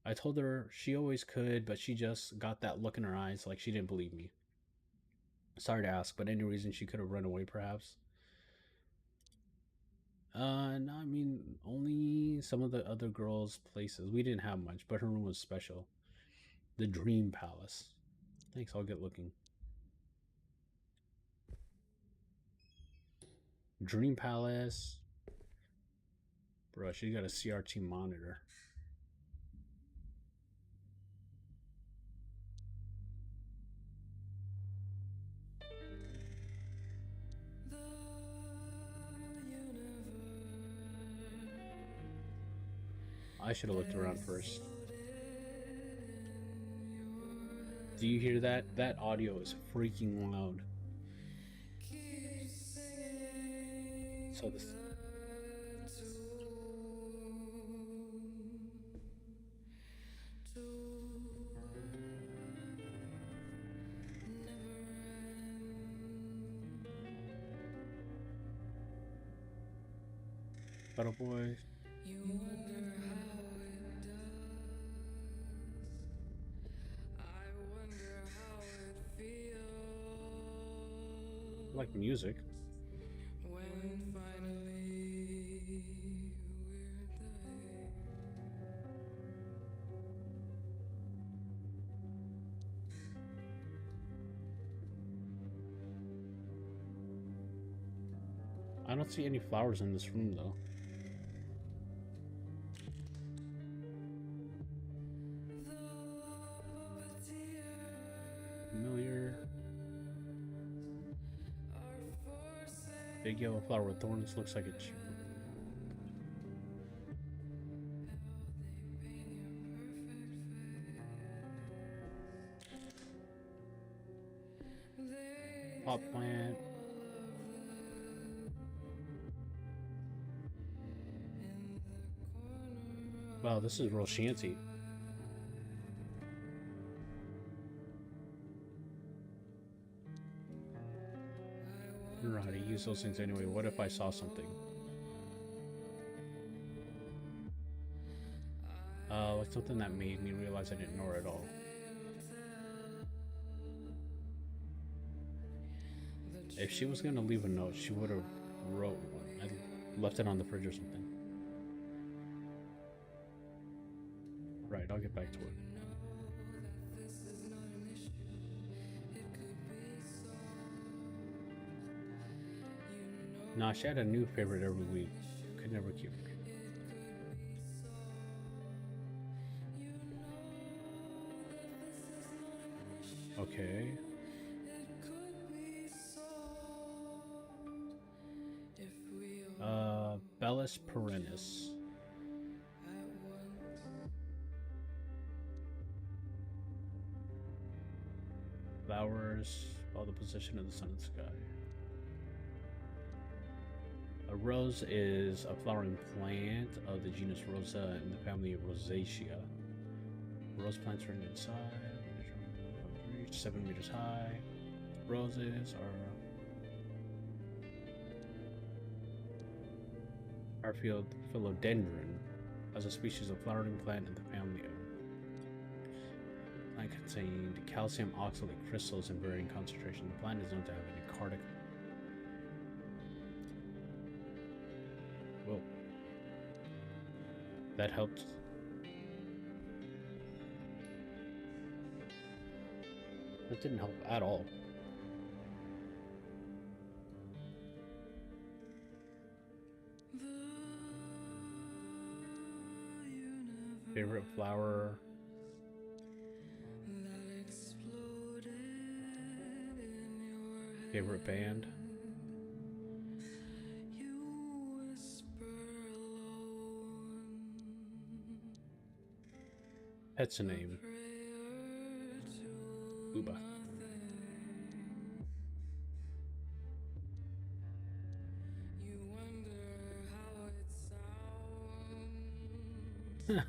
I told her she always could, but she just got that look in her eyes like she didn't believe me. Sorry to ask, but any reason she could have run away, perhaps? No, I mean, only some of the other girls' places. We didn't have much, but her room was special. The Dream Palace. Thanks, I'll get looking. Dream Palace. Bro, she got a CRT monitor. I should have looked around first. Do you hear that? That audio is freaking loud. So this. Little boy. I like music. I don't see any flowers in this room though. Familiar. Big yellow flower with thorns, looks like it's pot plant. Wow, this is real shanty. I don't know how to use those things anyway. What if I saw something? Like something that made me realize I didn't know her at all. If she was gonna leave a note, she would have wrote one. I left it on the fridge or something. Right, I'll get back to it. Nah, she had a new favorite every week. Could never keep her. Okay. Bellis perennis. Flowers, follow the position of the sun and sky. A rose is a flowering plant of the genus Rosa in the family of Rosacea. Rose plants are inside, 7 meters high. Roses are philodendron, as a species of flowering plant in the family of. Plant contained calcium oxalate crystals in varying concentration. The plant is known to have an cardiac. Whoa. That helped. That didn't help at all. Favorite flower? Favorite band? Pet's a name. Booba.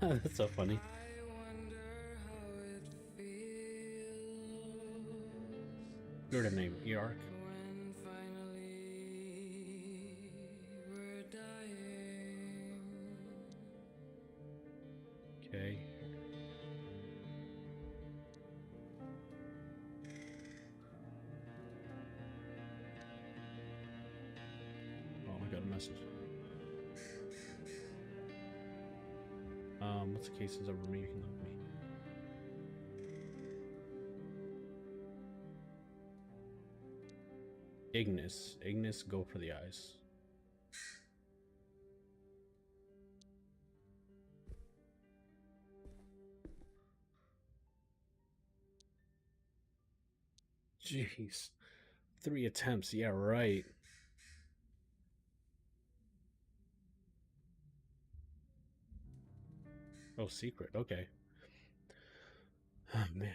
That's so funny. You're the name, Eark. Okay. Oh, I got a message. What's the cases over me? You can love me. Ignis, go for the eyes. Jeez. 3 attempts, yeah, right. Oh, secret, okay. Oh, man.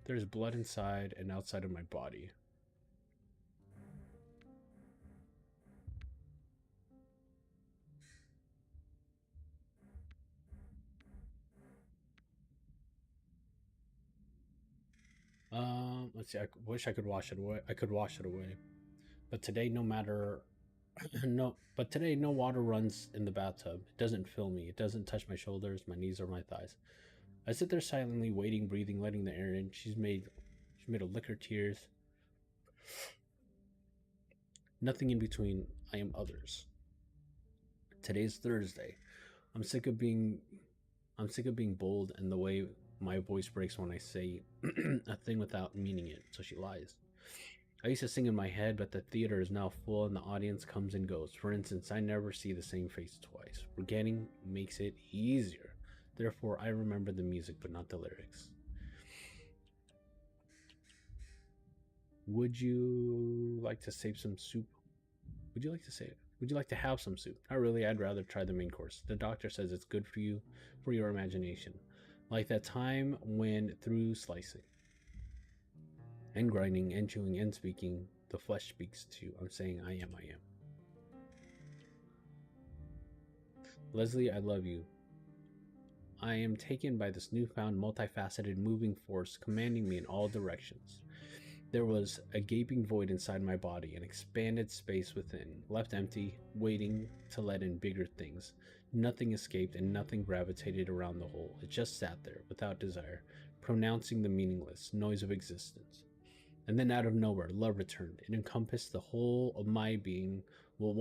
There's blood inside and outside of my body. Let's see. I wish I could wash it away. I could wash it away, but today, no matter, no. But today, no water runs in the bathtub. It doesn't fill me. It doesn't touch my shoulders, my knees, or my thighs. I sit there silently, waiting, breathing, letting the air in. She's made of liquor tears. Nothing in between. I am others. Today's Thursday. I'm sick of being bold and the way my voice breaks when I say a thing without meaning it, so she lies. I used to sing in my head, but the theater is now full and the audience comes and goes. For instance, I never see the same face twice. Forgetting makes it easier. Therefore, I remember the music but not the lyrics. Would you like to save some soup? Would you like to have some soup? Not really, I'd rather try the main course. The doctor says it's good for you, for your imagination. Like that time when through slicing and grinding and chewing and speaking, the flesh speaks too. I'm saying I am. Leslie, I love you. I am taken by this newfound multifaceted moving force commanding me in all directions. There was a gaping void inside my body, an expanded space within, left empty, waiting to let in bigger things. Nothing escaped and nothing gravitated around the hole. It just sat there, without desire, pronouncing the meaningless noise of existence. And then out of nowhere, love returned. It encompassed the whole of my being. What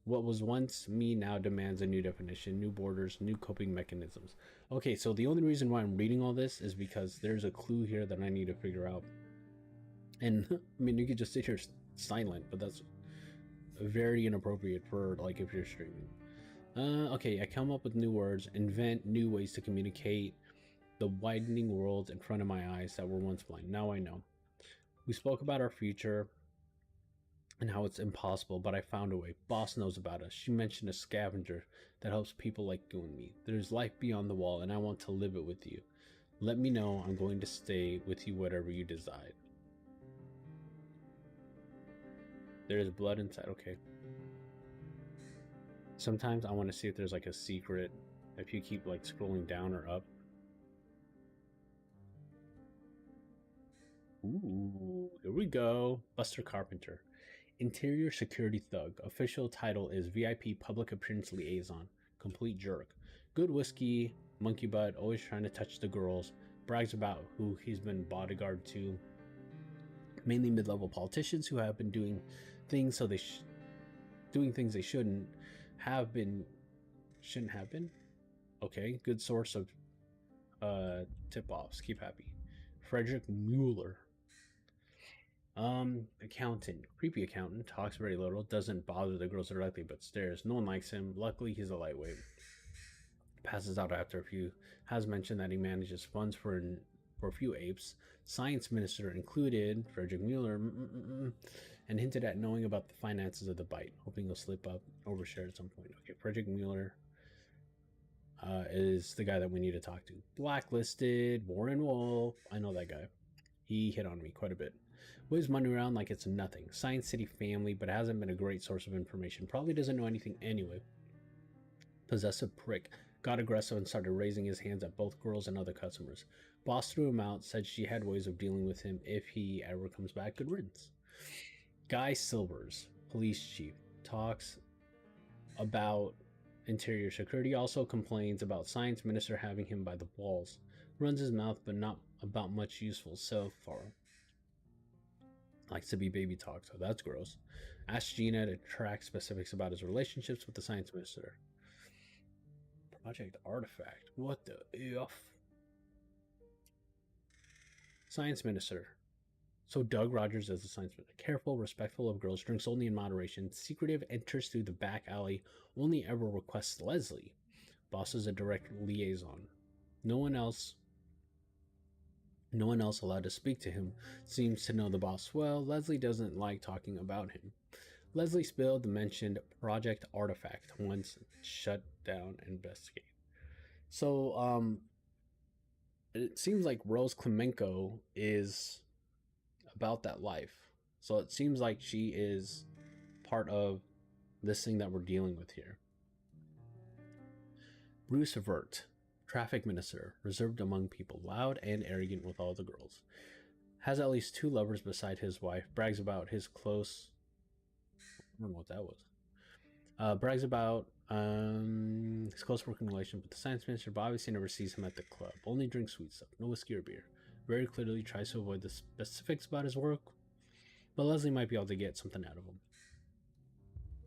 was once me now demands a new definition, new borders, new coping mechanisms. Okay, so the only reason why I'm reading all this is because there's a clue here that I need to figure out. And I mean, you could just sit here silent, but that's very inappropriate for like if you're streaming. Okay, I come up with new words, invent new ways to communicate the widening worlds in front of my eyes that were once blind. Now I know. We spoke about our future and how it's impossible, but I found a way. Boss knows about us. She mentioned a scavenger that helps people like you and me. There's life beyond the wall, and I want to live it with you. Let me know. I'm going to stay with you whatever you decide. There's blood inside. Okay. Sometimes I want to see if there's like a secret if you keep like scrolling down or up. Ooh, here we go. Buster Carpenter. Interior security thug. Official title is VIP public appearance liaison. Complete jerk. Good whiskey, monkey butt, always trying to touch the girls. Brags about who he's been bodyguard to. Mainly mid-level politicians who have been doing things so they shouldn't have been. Okay, good source of tip-offs. Keep happy. Frederick Mueller. Accountant. Creepy accountant. Talks very little. Doesn't bother the girls directly but stares. No one likes him. Luckily, he's a lightweight. Passes out after a few. Has mentioned that he manages funds for a few apes. Science minister included Frederick Mueller and hinted at knowing about the finances of the bite, hoping he'll slip up, overshare at some point. Okay, Frederick Mueller is the guy that we need to talk to. Blacklisted, Warren Wolf. I know that guy. He hit on me quite a bit. Waves money around like it's nothing. Science City family, but hasn't been a great source of information. Probably doesn't know anything anyway. Possessive prick. Got aggressive and started raising his hands at both girls and other customers. Boss threw him out, said she had ways of dealing with him if he ever comes back. Good riddance. Guy Silvers, police chief, talks about interior security, also complains about science minister having him by the balls. Runs his mouth, but not about much useful so far. Likes to be baby talk, so that's gross. Asks Gina to track specifics about his relationships with the science minister. Project Artifact. What the F? Science minister. So Doug Rogers is the science minister. Careful, respectful of girls, drinks only in moderation, secretive, enters through the back alley, only ever requests Leslie. Boss is a direct liaison. No one else allowed to speak to him seems to know the boss well. Leslie doesn't like talking about him. Leslie spilled the mentioned Project Artifact once shut down investigate. So it seems like Rose Klemenko is about that life. So it seems like she is part of this thing that we're dealing with here. Bruce Vert, traffic minister, reserved among people, loud and arrogant with all the girls. Has at least 2 lovers beside his wife. Brags about his close... I don't know what that was. Brags about his close working relation with the science minister, but obviously never sees him at the club. Only drinks sweet stuff, no whiskey or beer. Very clearly tries to avoid the specifics about his work. but Leslie might be able to get something out of him.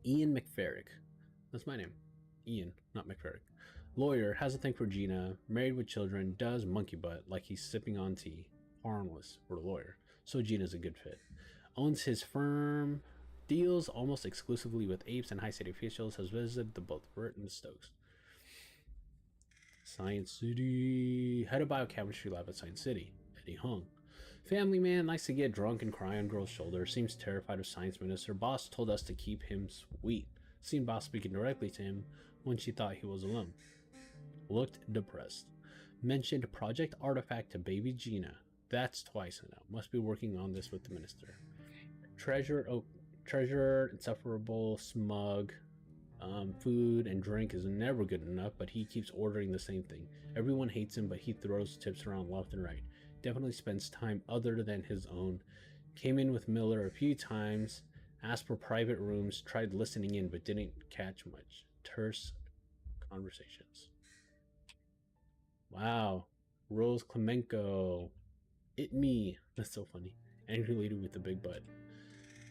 Ian McFerrick. That's my name. Ian, not McFerrick. Lawyer, has a thing for Gina, married with children, does monkey butt like he's sipping on tea. Harmless for a lawyer, so Gina's a good fit. Owns his firm, deals almost exclusively with apes and high city officials, has visited the both Burt and Stokes. Science City. Head of biochemistry lab at Science City. Eddie Hung. Family man, likes to get drunk and cry on girl's shoulder, seems terrified of science minister. Boss told us to keep him sweet. Seen boss speaking directly to him when she thought he was alone. Looked depressed. Mentioned Project Artifact to baby Gina. That's twice now. Must be working on this with the minister. Treasure, insufferable, smug. Food and drink is never good enough, but he keeps ordering the same thing. Everyone hates him, but he throws tips around left and right. Definitely spends time other than his own. Came in with Miller a few times, asked for private rooms, tried listening in, but didn't catch much. Terse conversations. Wow. Rose Clemenco. It me. That's so funny. Angry lady with the big butt.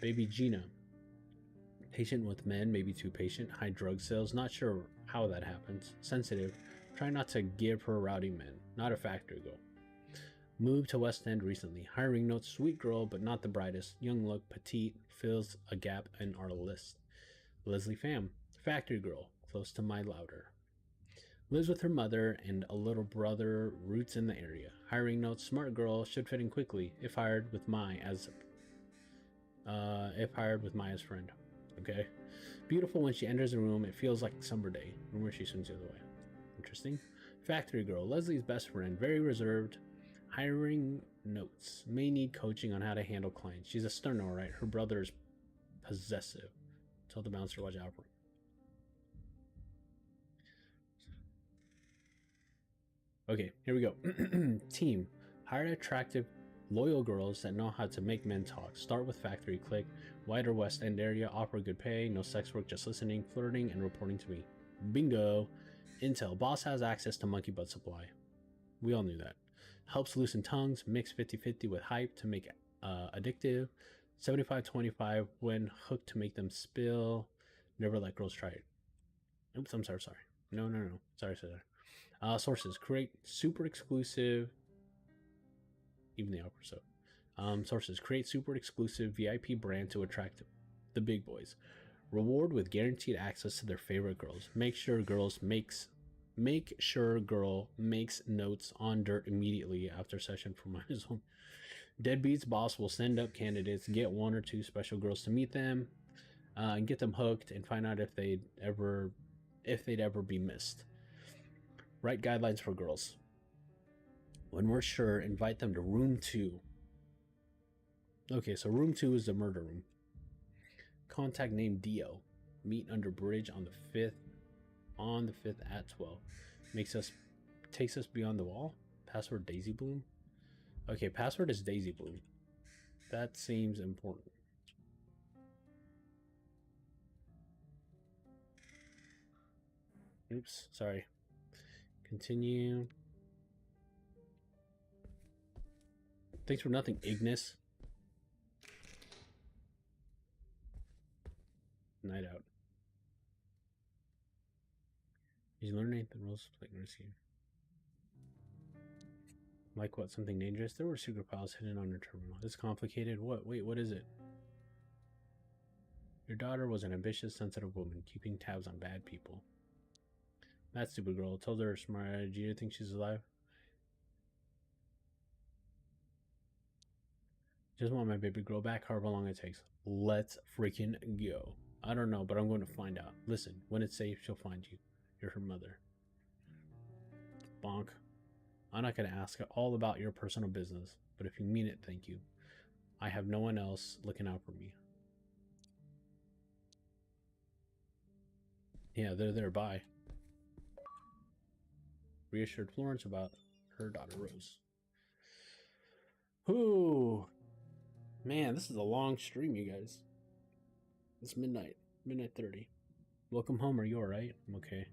Baby Gina. Patient with men, maybe too patient. High drug sales, not sure how that happens. Sensitive. Try not to give her rowdy men. Not a factory girl. Moved to West End recently. Hiring notes, sweet girl, but not the brightest. Young look, petite, fills a gap in our list. Leslie Pham. Factory girl, close to my louder. Lives with her mother and a little brother, roots in the area. Hiring notes, smart girl, should fit in quickly, if hired with my as friend. Okay. Beautiful when she enters a room, it feels like summer day. Rumor she swims the other way. Interesting. Factory girl, Leslie's best friend, very reserved. Hiring notes, may need coaching on how to handle clients. She's a stern, alright. Her brother's possessive. Tell the bouncer to watch out for him. Okay, here we go. Team. Hire attractive, loyal girls that know how to make men talk. Start with factory, click. Wider West End area, offer good pay, no sex work, just listening, flirting, and reporting to me. Bingo. Intel. Boss has access to monkey butt supply. We all knew that. Helps loosen tongues, mix 50-50 with hype to make addictive. 75-25 when hooked to make them spill. Never let girls try it. Oops, I'm sorry. No. Sorry. Sources. Create super exclusive. Even the opera, so. Sources. Create super exclusive VIP brand to attract the big boys. Reward with guaranteed access to their favorite girls. Make sure girl makes notes on dirt immediately after session for -1. Deadbeats boss will send up candidates, get one or two special girls to meet them, and get them hooked and find out if they'd ever be missed. Write guidelines for girls. When we're sure, invite them to room 2. Okay, so room 2 is the murder room. Contact name Dio. Meet under bridge on the 5th at 12. Takes us beyond the wall. Password Daisy Bloom. Okay, password is Daisy Bloom. That seems important. Oops, sorry. Continue. Thanks for nothing, Ignis. Night out. Did you learn anything rules like risky? Like what? Something dangerous? There were secret files hidden on your terminal. It's complicated. What? Wait, what is it? Your daughter was an ambitious, sensitive woman, keeping tabs on bad people. That stupid girl told her smart. Do you think she's alive? Just want my baby girl back, however long it takes. Let's freaking go. I don't know, but I'm going to find out. Listen, when it's safe, she'll find you. You're her mother. Bonk. I'm not going to ask all about your personal business, but if you mean it, thank you. I have no one else looking out for me. Yeah, they're there. Bye. Reassured Florence about her daughter Rose. Ooh. Man, this is a long stream, you guys. It's midnight. Midnight 30. Welcome home. Are you alright? I'm okay.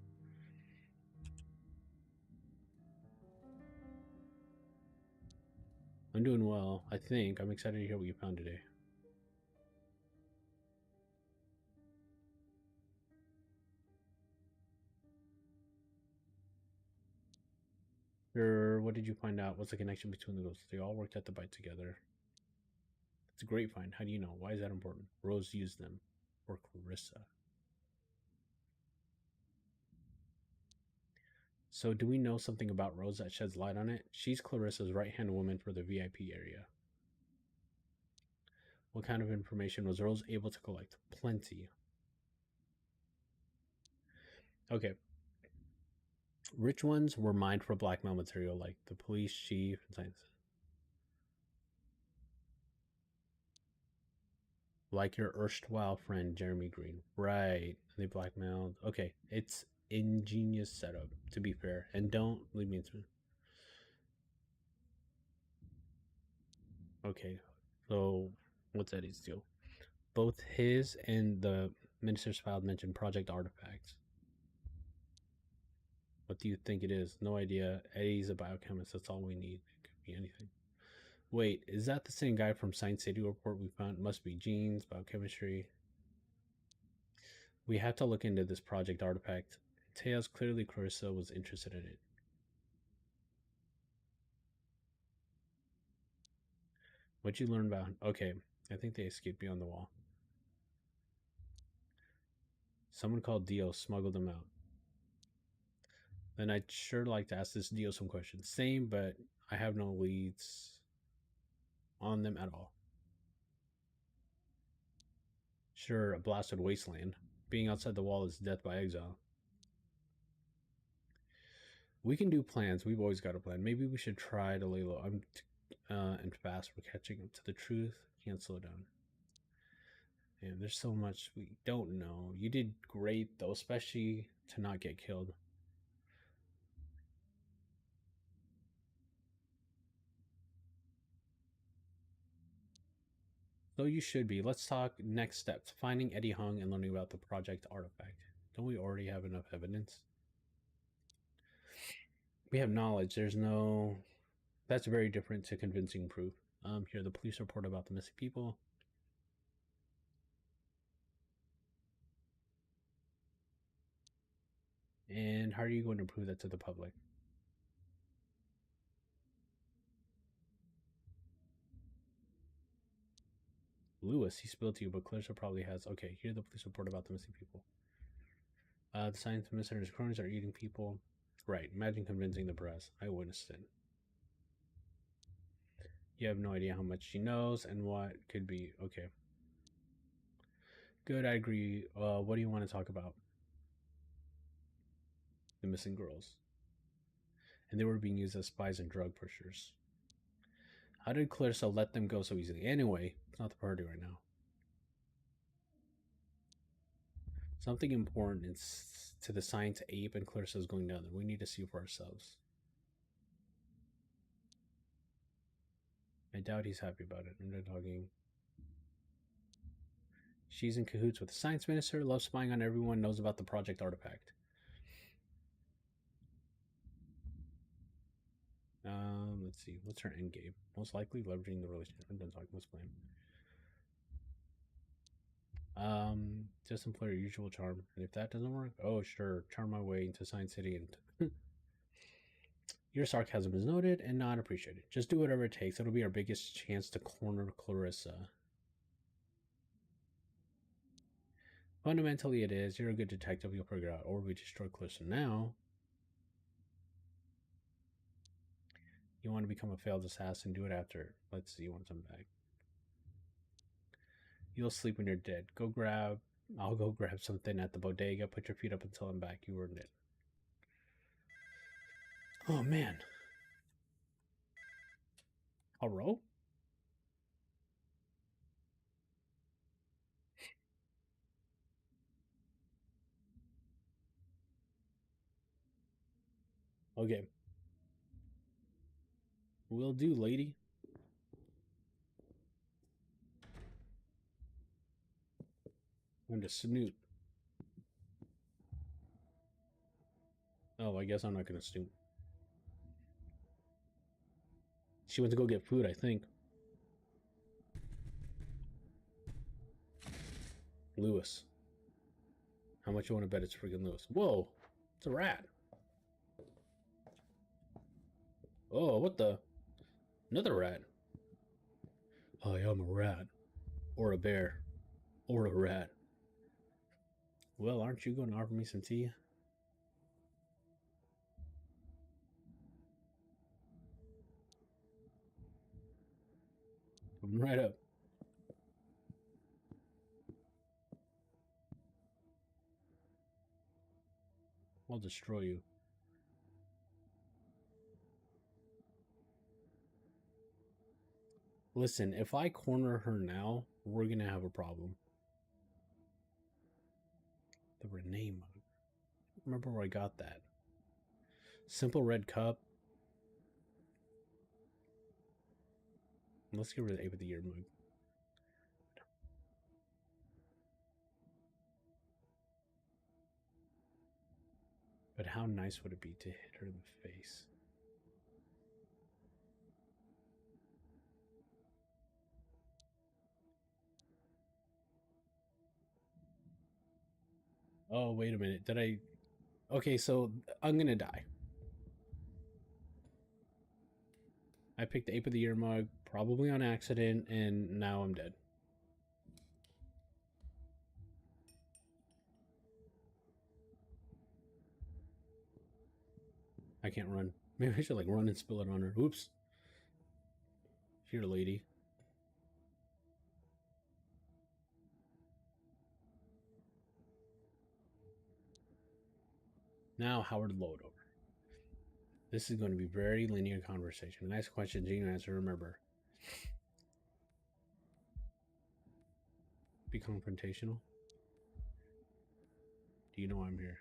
I'm doing well, I think. I'm excited to hear what you found today. sure. What did you find out? What's the connection between the ghosts? They all worked at the bite together. It's a great find. How do you know? Why is that important? Rose used them. Or Clarissa. So do we know something about Rose that sheds light on it? She's Clarissa's right-hand woman for the VIP area. What kind of information was Rose able to collect? Plenty. Okay. Rich ones were mined for blackmail material, like the police chief and science. Like your erstwhile friend Jeremy Green. Right. They blackmailed. Okay. It's ingenious setup, to be fair. And don't leave me into. Okay. So what's Eddie's deal? Both his and the minister's file mentioned Project Artifacts. What do you think it is? No idea. Eddie's a biochemist. That's all we need. It could be anything. Wait, is that the same guy from Science City report we found? It must be genes, biochemistry. We have to look into this Project Artifact. Teos, clearly Clarissa was interested in it. What'd you learn about? Okay, I think they escaped beyond the wall. Someone called Dio smuggled them out. Then I'd sure like to ask this Dio some questions. Same, but I have no leads on them at all. Sure, a blasted wasteland. Being outside the wall is death by exile. We can do plans. We've always got a plan. Maybe we should try to lay low. I'm and fast. We're catching up to the truth. Can't slow down. And there's so much we don't know. You did great though, especially to not get killed. Though you should be. Let's talk next steps. Finding Eddie Hung and learning about the Project Artifact. Don't we already have enough evidence? We have knowledge. There's no... That's very different to convincing proof. Here, the police report about the missing people. And how are you going to prove that to the public? Lewis, he spilled to you, but Clarissa probably has. Okay, here the police report about the missing people. The science minister and his cronies are eating people. Right, imagine convincing the press. I witnessed it. You have no idea how much she knows and what could be. Okay. Good, I agree. What do you want to talk about? The missing girls. And they were being used as spies and drug pushers. How did Clarissa let them go so easily? Anyway, it's not the party right now. Something important is to the science ape and Clarissa is going down there. We need to see for ourselves. I doubt he's happy about it. I'm not talking. She's in cahoots with the science minister, loves spying on everyone, knows about the Project Artifact. Let's see. What's her end game? Most likely leveraging the relationship. I'm done talking. Let's play him. Just employ your usual charm. And if that doesn't work, oh sure, charm my way into Science City and your sarcasm is noted and not appreciated. Just do whatever it takes. It'll be our biggest chance to corner Clarissa. Fundamentally, it is. You're a good detective. You'll figure it out. Or we destroy Clarissa now. You want to become a failed assassin, do it after. Let's see once I'm back. You'll sleep when you're dead. I'll go grab something at the bodega. Put your feet up until I'm back. You earned it. Oh, man. I'll roll? Okay. Will do, lady. I'm to snoot. Oh, I guess I'm not going to snoot. She went to go get food, I think. Lewis. How much you want to bet it's freaking Lewis? Whoa! It's a rat. Oh, what the? Another rat. I am a rat. Or a bear. Or a rat. Well, aren't you going to offer me some tea? Come right up. I'll destroy you. Listen, if I corner her now, we're gonna have a problem. The Renee mug. Remember where I got that? Simple red cup. Let's get rid of the Ape of the Year mug. But how nice would it be to hit her in the face? Oh, wait a minute. Did I... Okay, so I'm gonna die. I picked the Ape of the Year mug, probably on accident, and now I'm dead. I can't run. Maybe I should like run and spill it on her. Oops. Here, lady. Now Howard load over. This is going to be very linear conversation. Nice question, Gene answer. Remember, be confrontational. Do you know I'm here?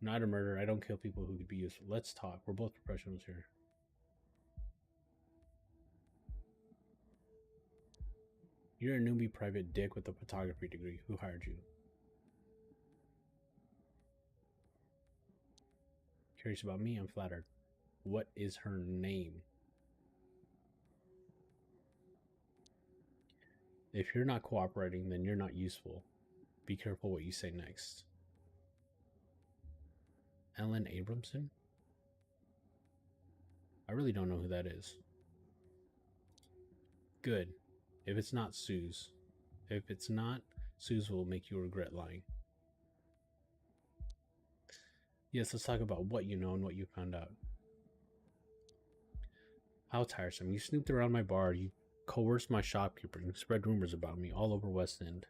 Not a murderer. I don't kill people who could be useful. Let's talk. We're both professionals here. You're a newbie private dick with a photography degree. Who hired you? Curious about me? I'm flattered. What is her name? If you're not cooperating, then you're not useful. Be careful what you say next. Ellen Abramson? I really don't know who that is. Good. If it's not Suze. If it's not, Suze will make you regret lying. Yes, let's talk about what you know and what you found out. How tiresome. You snooped around my bar, you coerced my shopkeeper, and spread rumors about me all over West End.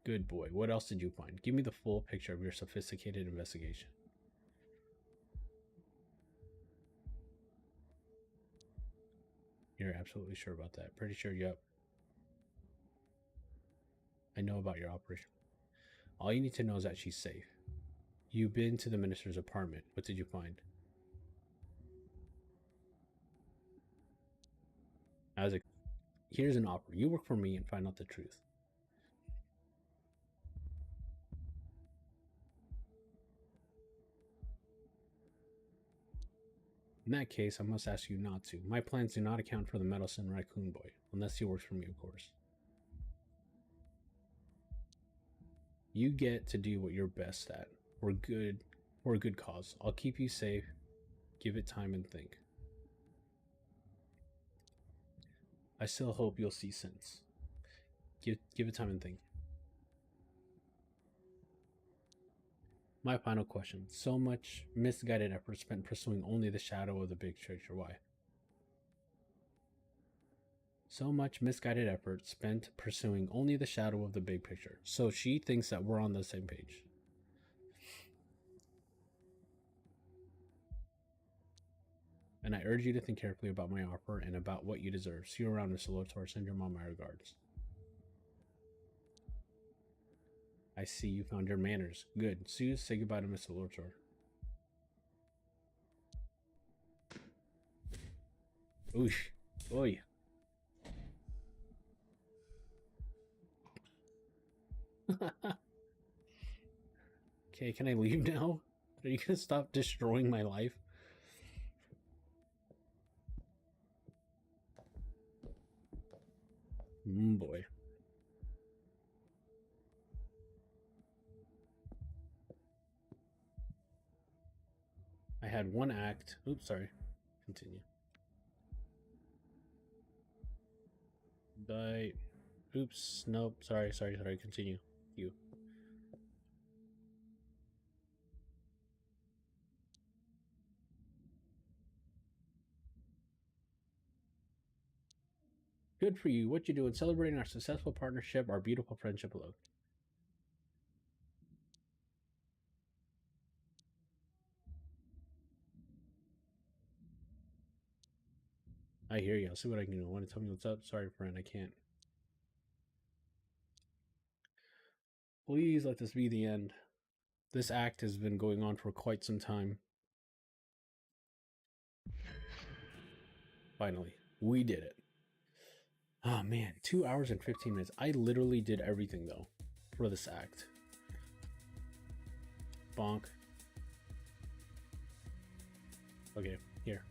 Good boy. What else did you find? Give me the full picture of your sophisticated investigation. You're absolutely sure about that? Pretty sure, yep. I know about your operation. All you need to know is that she's safe. You've been to the minister's apartment. What did you find? Here's an offer. You work for me and find out the truth. In that case, I must ask you not to. My plans do not account for the meddlesome raccoon boy, unless he works for me, of course. You get to do what you're best at. We're good for a good cause. I'll keep you safe. Give it time and think. I still hope you'll see sense. Give it time and think. My final question. So much misguided effort spent pursuing only the shadow of the big picture. Why? So much misguided effort spent pursuing only the shadow of the big picture. So she thinks that we're on the same page. And I urge you to think carefully about my offer and about what you deserve. See you around, Mr. Lotor. Send your mom my regards. I see you found your manners. Good. Suze, say goodbye to Mr. Lotor. Oosh. Oy. Okay, can I leave now? Are you gonna stop destroying my life? Boy. I had one act. Oops, sorry. Continue. Die. Oops. Nope. Sorry. Continue. You. Good for you. What you doing? Celebrating our successful partnership, our beautiful friendship. Hello. I hear you. I'll see what I can do. Want to tell me what's up? Sorry, friend. I can't. Please let this be the end. This act has been going on for quite some time. Finally, we did it. Oh man, 2 hours and 15 minutes. I literally did everything though for this act. Bonk. Okay, here.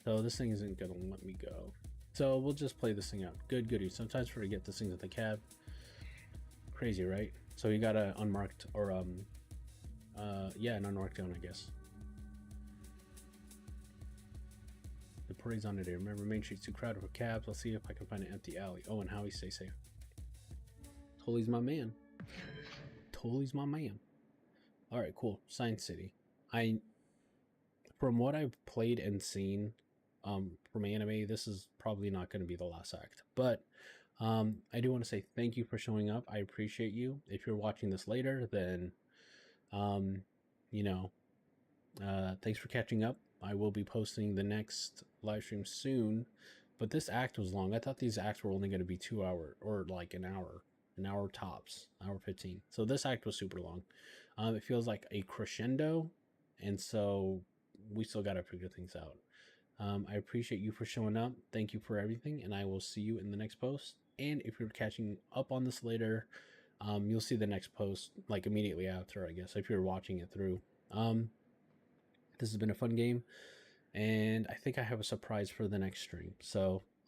So this thing isn't gonna let me go. So we'll just play this thing out. Good goody. Sometimes forget this thing's at the cab. Crazy, right? So you got a unmarked or yeah, an unmarked zone, I guess. The parade's on today. Remember, Main Street's too crowded for cabs. I'll see if I can find an empty alley. Oh, and Howie, stay safe. Tully's my man. Tully's my man. All right, cool. Science City. From what I've played and seen, from anime, this is probably not going to be the last act. But I do want to say thank you for showing up. I appreciate you. If you're watching this later, then you know, thanks for catching up. I will be posting the next live stream soon, but this act was long. I thought these acts were only going to be 2 hours or like an hour tops, hour 15. So this act was super long. It feels like a crescendo, and so we still got to figure things out. I appreciate you for showing up. Thank you for everything, and I will see you in the next post. And if you're catching up on this later, you'll see the next post like immediately after, I guess, if you're watching it through. This has been a fun game, and I think I have a surprise for the next stream. So